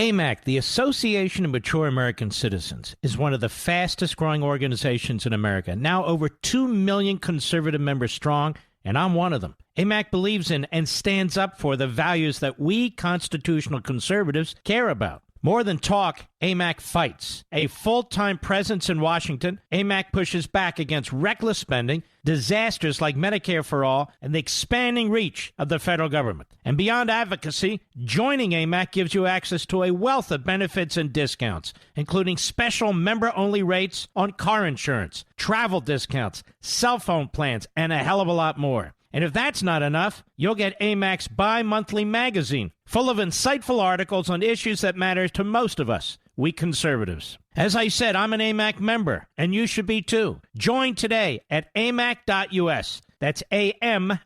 AMAC, the Association of Mature American Citizens, is one of the fastest-growing organizations in America, now over 2 million conservative members strong, and I'm one of them. AMAC believes in and stands up for the values that we constitutional conservatives care about. More than talk, AMAC fights. A full-time presence in Washington, AMAC pushes back against reckless spending, disasters like Medicare for All, and the expanding reach of the federal government. And beyond advocacy, joining AMAC gives you access to a wealth of benefits and discounts, including special member-only rates on car insurance, travel discounts, cell phone plans, and a hell of a lot more. And if that's not enough, you'll get AMAC's bi-monthly magazine, full of insightful articles on issues that matter to most of us, we conservatives. As I said, I'm an AMAC member, and you should be too. Join today at amac.us. That's AMAC.us.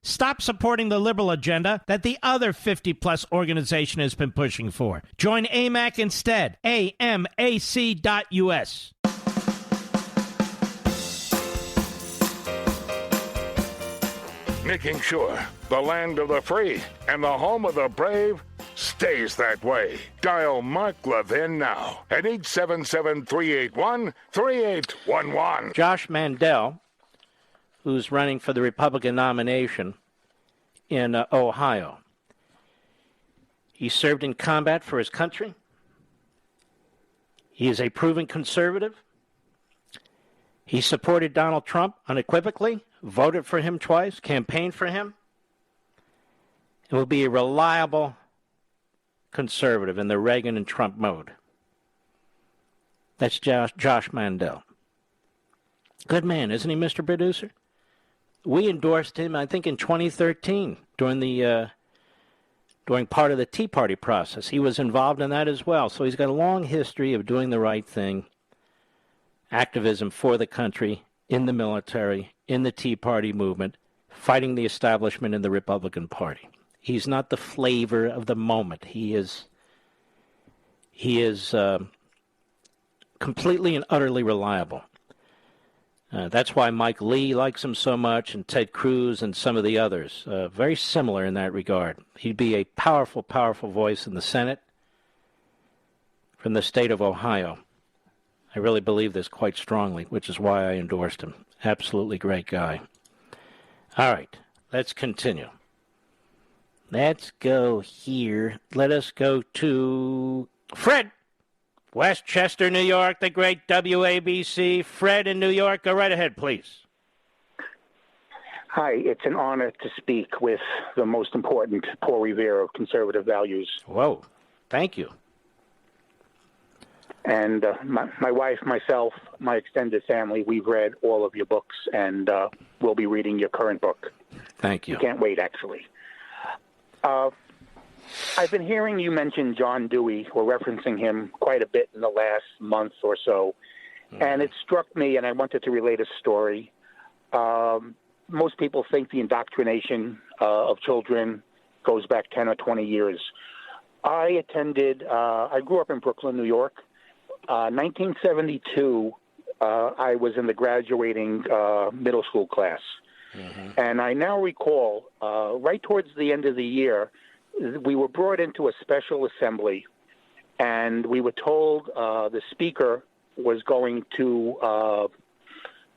Stop supporting the liberal agenda that the other 50-plus organization has been pushing for. Join AMAC instead. AMAC.us. Making sure the land of the free and the home of the brave stays that way. Dial Mark Levin now at 877-381-3811. Josh Mandel, who's running for the Republican nomination in Ohio. He served in combat for his country. He is a proven conservative. He supported Donald Trump unequivocally, voted for him twice, campaigned for him. It will be a reliable conservative in the Reagan and Trump mode. That's Josh Mandel. Good man, isn't he, Mr. Producer? We endorsed him, I think, in 2013 during part of the Tea Party process. He was involved in that as well. So he's got a long history of doing the right thing, activism for the country, in the military, in the Tea Party movement, fighting the establishment in the Republican Party. He's not the flavor of the moment. He is completely and utterly reliable. That's why Mike Lee likes him so much, and Ted Cruz and some of the others. Very similar in that regard. He'd be a powerful, powerful voice in the Senate from the state of Ohio. I really believe this quite strongly, which is why I endorsed him. Absolutely great guy. All right, let's continue. Let's go here. Let us go to Fred, Westchester, New York, the great WABC. Fred in New York, go right ahead, please. Hi, it's an honor to speak with the most important Paul Revere of conservative values. Whoa, thank you. And my wife, myself, my extended family, we've read all of your books, and we'll be reading your current book. Thank you. We can't wait, actually. I've been hearing you mention John Dewey, or referencing him quite a bit in the last month or so, and it struck me, and I wanted to relate a story. Most people think the indoctrination of children goes back 10 or 20 years. I grew up in Brooklyn, New York. 1972, I was in the graduating middle school class. Mm-hmm. And I now recall, right towards the end of the year, we were brought into a special assembly, and we were told the speaker was going to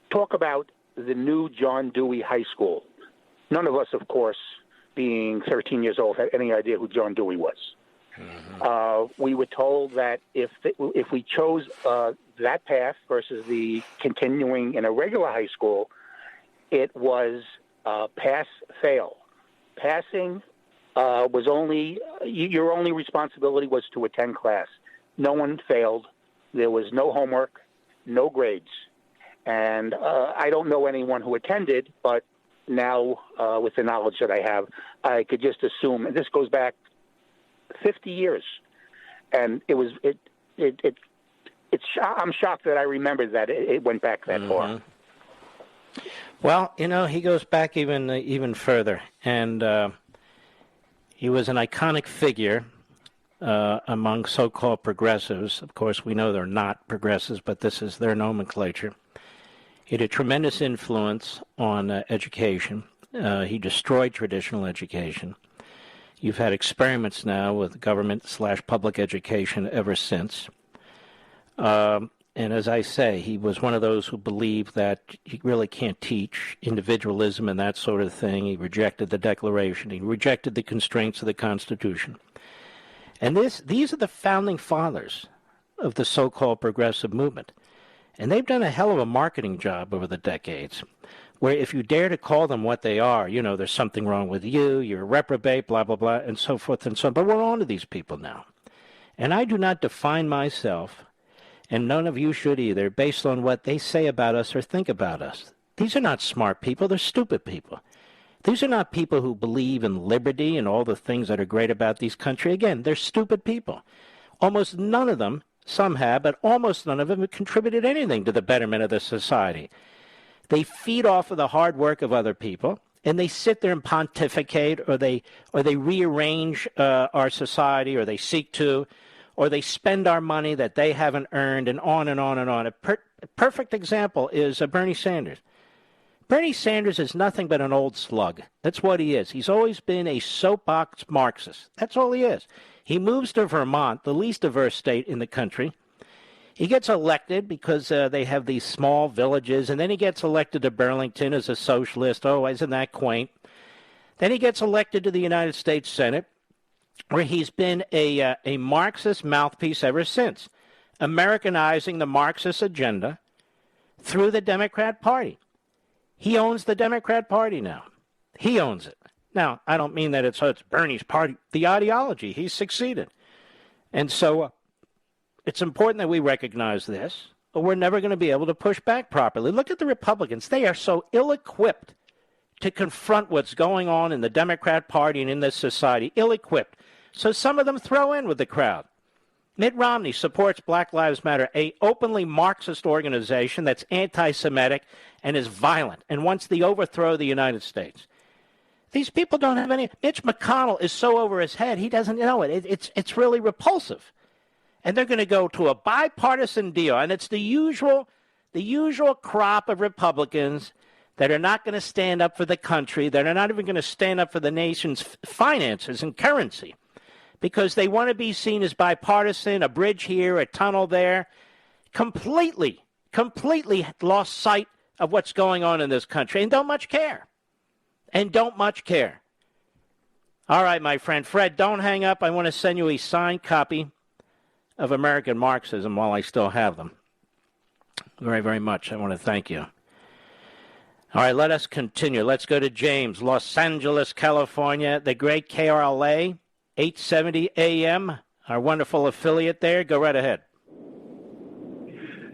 talk about the new John Dewey High School. None of us, of course, being 13 years old, had any idea who John Dewey was. Mm-hmm. We were told that if we chose that path versus the continuing in a regular high school, it was pass-fail. Passing was your only responsibility was to attend class. No one failed. There was no homework, no grades. And I don't know anyone who attended, but now with the knowledge that I have, I could just assume, and this goes back 50 years, and I'm shocked that I remembered that it went back that far. Well, he goes back even further, and he was an iconic figure among so-called progressives. Of course, we know they're not progressives, but this is their nomenclature. He had a tremendous influence on education. He destroyed traditional education. You've had experiments now with government/public education ever since. And as I say, he was one of those who believed that you really can't teach individualism and that sort of thing. He rejected the Declaration. He rejected the constraints of the Constitution. And these are the founding fathers of the so-called progressive movement. And they've done a hell of a marketing job over the decades, where if you dare to call them what they are, there's something wrong with you, you're a reprobate, blah, blah, blah, and so forth and so on. But we're on to these people now. And I do not define myself, and none of you should either, based on what they say about us or think about us. These are not smart people. They're stupid people. These are not people who believe in liberty and all the things that are great about this country. Again, they're stupid people. Almost none of them, some have, but almost none of them have contributed anything to the betterment of the society. They feed off of the hard work of other people, and they sit there and pontificate, or they rearrange our society, or they seek to, or they spend our money that they haven't earned, and on and on and on. A perfect example is Bernie Sanders. Bernie Sanders is nothing but an old slug. That's what he is. He's always been a soapbox Marxist. That's all he is. He moves to Vermont, the least diverse state in the country. He gets elected because they have these small villages, and then he gets elected to Burlington as a socialist. Oh, isn't that quaint? Then he gets elected to the United States Senate, where he's been a Marxist mouthpiece ever since, Americanizing the Marxist agenda through the Democrat Party. He owns the Democrat Party now. He owns it. Now, I don't mean that it's Bernie's party, the ideology. He's succeeded. And so it's important that we recognize this, or we're never going to be able to push back properly. Look at the Republicans. They are so ill-equipped to confront what's going on in the Democrat Party and in this society. Ill-equipped. So some of them throw in with the crowd. Mitt Romney supports Black Lives Matter, a openly Marxist organization that's anti-Semitic and is violent and wants the overthrow of the United States. These people don't have any. Mitch McConnell is so over his head, he doesn't know it. It's really repulsive. And they're going to go to a bipartisan deal, and it's the usual crop of Republicans that are not going to stand up for the country, that are not even going to stand up for the nation's finances and currency, because they want to be seen as bipartisan, a bridge here, a tunnel there. Completely lost sight of what's going on in this country and don't much care. All right, my friend. Fred, don't hang up. I want to send you a signed copy of American Marxism while I still have them. Very, very much. I want to thank you. All right, let us continue. Let's go to James, Los Angeles, California, the great KRLA, 870 AM, our wonderful affiliate there. Go right ahead.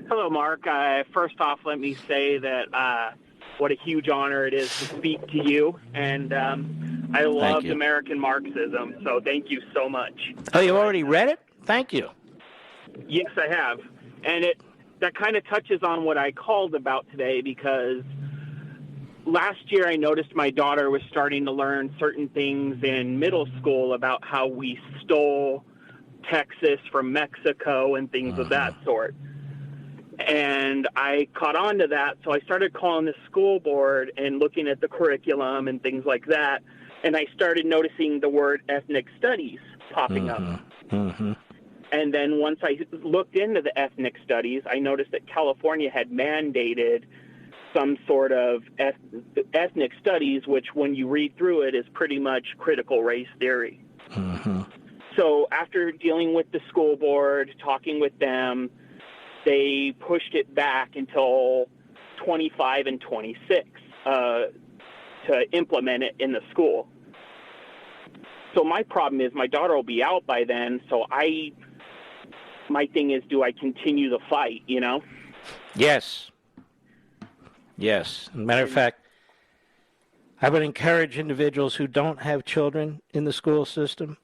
Hello, Mark. First off, let me say that what a huge honor it is to speak to you, and I love American Marxism, so thank you so much. Oh, you already read it? Thank you. Yes, I have, and that kind of touches on what I called about today, because last year I noticed my daughter was starting to learn certain things in middle school about how we stole Texas from Mexico and things of that sort. And I caught on to that, so I started calling the school board and looking at the curriculum and things like that, and I started noticing the word ethnic studies popping up. Mm-hmm. And then once I looked into the ethnic studies, I noticed that California had mandated some sort of ethnic studies, which when you read through it is pretty much critical race theory. Mm-hmm. So after dealing with the school board, talking with them, they pushed it back until 25 and 26 to implement it in the school. So my problem is my daughter will be out by then, so my thing is, do I continue the fight, you know? Yes. Yes. As a matter of fact, I would encourage individuals who don't have children in the school system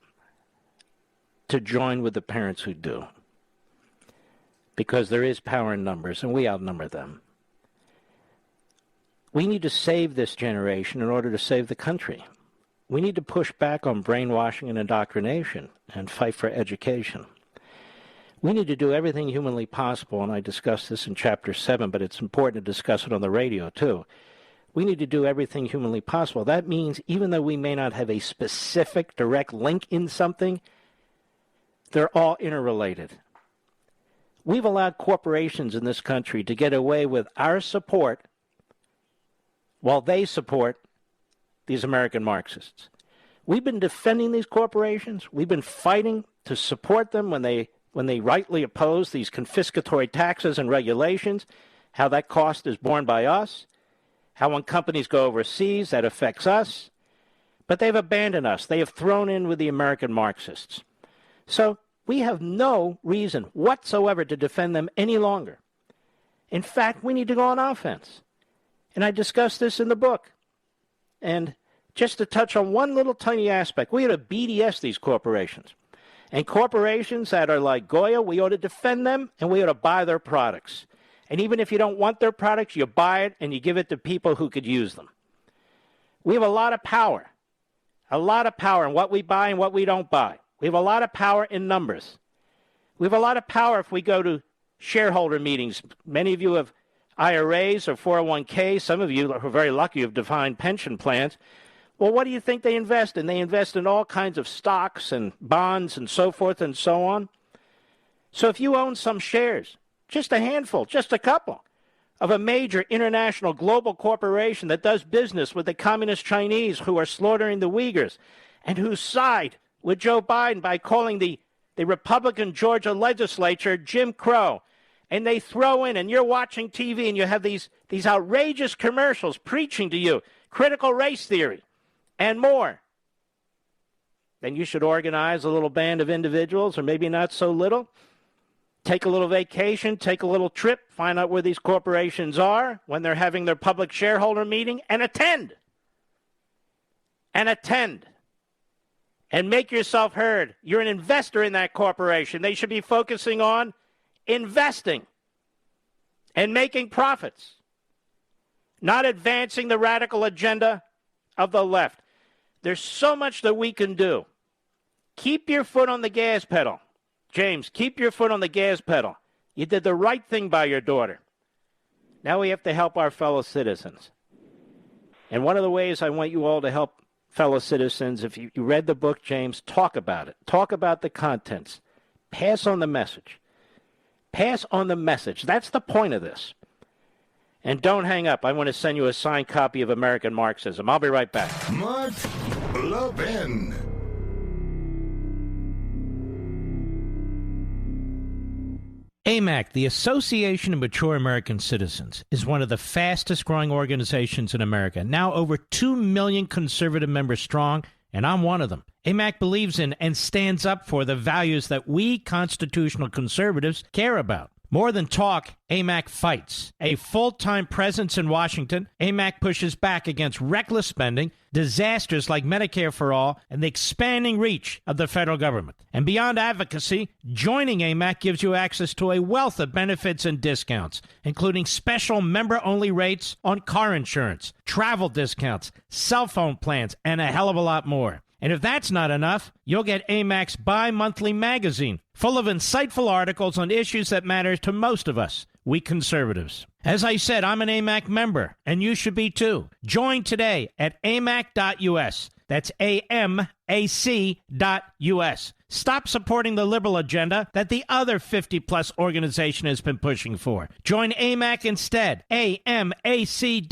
to join with the parents who do, because there is power in numbers, and we outnumber them. We need to save this generation in order to save the country. We need to push back on brainwashing and indoctrination and fight for education. We need to do everything humanly possible, and I discussed this in Chapter 7, but it's important to discuss it on the radio, too. We need to do everything humanly possible. That means even though we may not have a specific direct link in something, they're all interrelated. We've allowed corporations in this country to get away with our support while they support these American Marxists. We've been defending these corporations. We've been fighting to support them when they rightly oppose these confiscatory taxes and regulations, how that cost is borne by us, how when companies go overseas, that affects us. But they've abandoned us. They have thrown in with the American Marxists. So we have no reason whatsoever to defend them any longer. In fact, we need to go on offense. And I discussed this in the book. And just to touch on one little tiny aspect, we ought to BDS these corporations. And corporations that are like Goya, we ought to defend them and we ought to buy their products. And even if you don't want their products, you buy it and you give it to people who could use them. We have a lot of power in what we buy and what we don't buy. We have a lot of power in numbers. We have a lot of power if we go to shareholder meetings. Many of you have IRAs or 401ks. Some of you are very lucky you have defined pension plans. Well, what do you think they invest in? They invest in all kinds of stocks and bonds and so forth and so on. So if you own some shares, just a handful, just a couple, of a major international global corporation that does business with the communist Chinese who are slaughtering the Uyghurs and who side with Joe Biden by calling the Republican Georgia legislature Jim Crow, and they throw in, and you're watching TV and you have these outrageous commercials preaching to you critical race theory and more, then you should organize a little band of individuals, or maybe not so little, take a little vacation, take a little trip, find out where these corporations are when they're having their public shareholder meeting, and attend. And make yourself heard. You're an investor in that corporation. They should be focusing on investing and making profits, not advancing the radical agenda of the left. There's so much that we can do. Keep your foot on the gas pedal. James, keep your foot on the gas pedal. You did the right thing by your daughter. Now we have to help our fellow citizens. And one of the ways I want you all to help fellow citizens, if you read the book, James, talk about it. Talk about the contents. Pass on the message. Pass on the message. That's the point of this. And don't hang up. I want to send you a signed copy of American Marxism. I'll be right back. Mark Levin. AMAC, the Association of Mature American Citizens, is one of the fastest growing organizations in America. Now over 2 million conservative members strong, and I'm one of them. AMAC believes in and stands up for the values that we constitutional conservatives care about. More than talk, AMAC fights. A full-time presence in Washington, AMAC pushes back against reckless spending, disasters like Medicare for All, and the expanding reach of the federal government. And beyond advocacy, joining AMAC gives you access to a wealth of benefits and discounts, including special member-only rates on car insurance, travel discounts, cell phone plans, and a hell of a lot more. And if that's not enough, you'll get AMAC's bi-monthly magazine, full of insightful articles on issues that matter to most of us, we conservatives. As I said, I'm an AMAC member, and you should be too. Join today at amac.us. That's AMAC.us. Stop supporting the liberal agenda that the other 50-plus organization has been pushing for. Join AMAC instead. AMAC.us.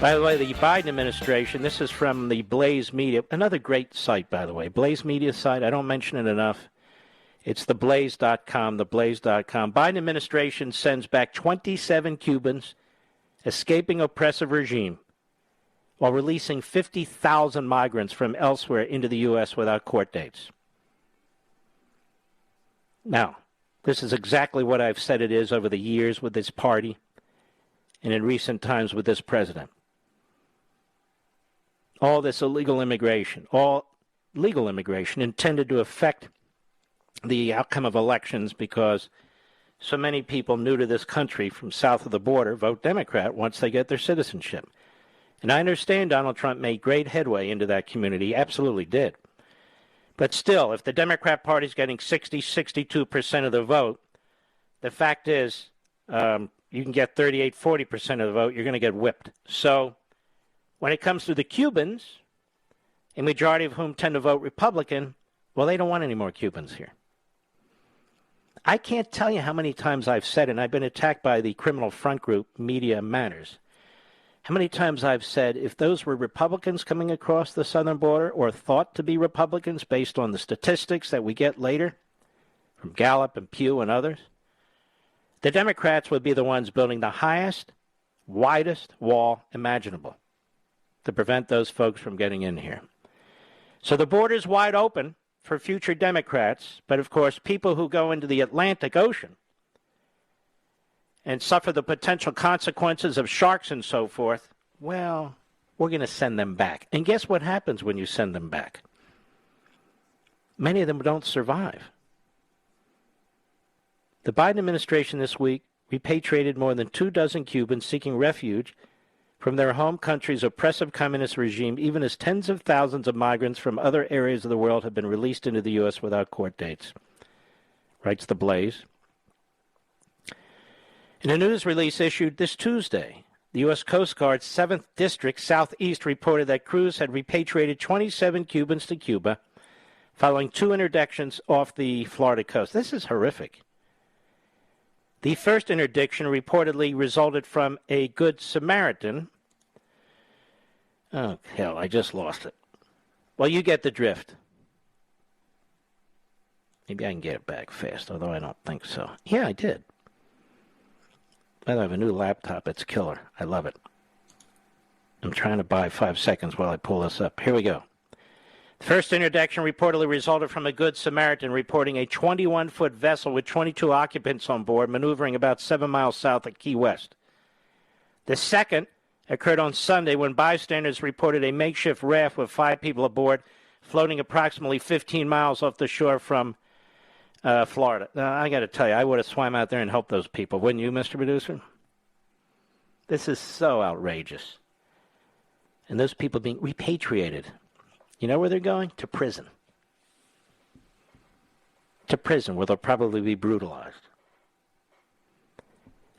By the way, the Biden administration, this is from the Blaze Media, another great site, by the way. Blaze Media site, I don't mention it enough. It's theblaze.com, theblaze.com. Biden administration sends back 27 Cubans escaping oppressive regime while releasing 50,000 migrants from elsewhere into the U.S. without court dates. Now, this is exactly what I've said it is over the years with this party and in recent times with this president. All this illegal immigration, all legal immigration intended to affect the outcome of elections because so many people new to this country from south of the border vote Democrat once they get their citizenship. And I understand Donald Trump made great headway into that community, absolutely did. But still, if the Democrat Party is getting 62% of the vote, the fact is you can get 40% of the vote, you're going to get whipped. So when it comes to the Cubans, a majority of whom tend to vote Republican, well, they don't want any more Cubans here. I can't tell you how many times I've said, and I've been attacked by the criminal front group, Media Matters, how many times I've said if those were Republicans coming across the southern border or thought to be Republicans based on the statistics that we get later from Gallup and Pew and others, the Democrats would be the ones building the highest, widest wall imaginable to prevent those folks from getting in here. So the border's wide open for future Democrats, but of course people who go into the Atlantic Ocean and suffer the potential consequences of sharks and so forth, well, we're going to send them back. And guess what happens when you send them back? Many of them don't survive. The Biden administration this week repatriated more than 24 Cubans seeking refuge from their home country's oppressive communist regime, even as tens of thousands of migrants from other areas of the world have been released into the U.S. without court dates, writes The Blaze. In a news release issued this Tuesday, the U.S. Coast Guard's 7th District Southeast reported that crews had repatriated 27 Cubans to Cuba following 2 interdictions off the Florida coast. This is horrific. The first interdiction reportedly resulted from a Good Samaritan. Oh, hell, I just lost it. Well, you get the drift. Maybe I can get it back fast, although I don't think so. Yeah, I did. I have a new laptop. It's killer. I love it. I'm trying to buy 5 seconds while I pull this up. Here we go. The first interdiction reportedly resulted from a Good Samaritan reporting a 21-foot vessel with 22 occupants on board maneuvering about 7 miles south of Key West. The second occurred on Sunday when bystanders reported a makeshift raft with 5 people aboard floating approximately 15 miles off the shore from Florida. Now, I got to tell you, I would have swam out there and helped those people, wouldn't you, Mr. Producer? This is so outrageous. And those people being repatriated. You know where they're going? To prison. To prison, where they'll probably be brutalized.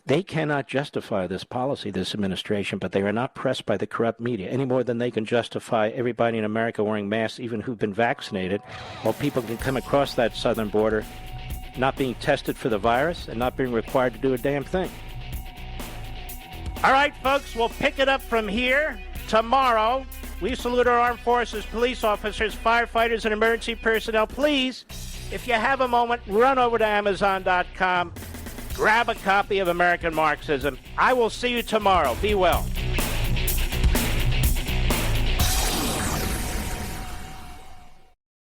They cannot justify this policy, this administration, but they are not pressed by the corrupt media any more than they can justify everybody in America wearing masks, even who've been vaccinated, while people can come across that southern border not being tested for the virus and not being required to do a damn thing. All right, folks, we'll pick it up from here tomorrow. We salute our armed forces, police officers, firefighters, and emergency personnel. Please, if you have a moment, run over to Amazon.com. Grab a copy of American Marxism. I will see you tomorrow. Be well.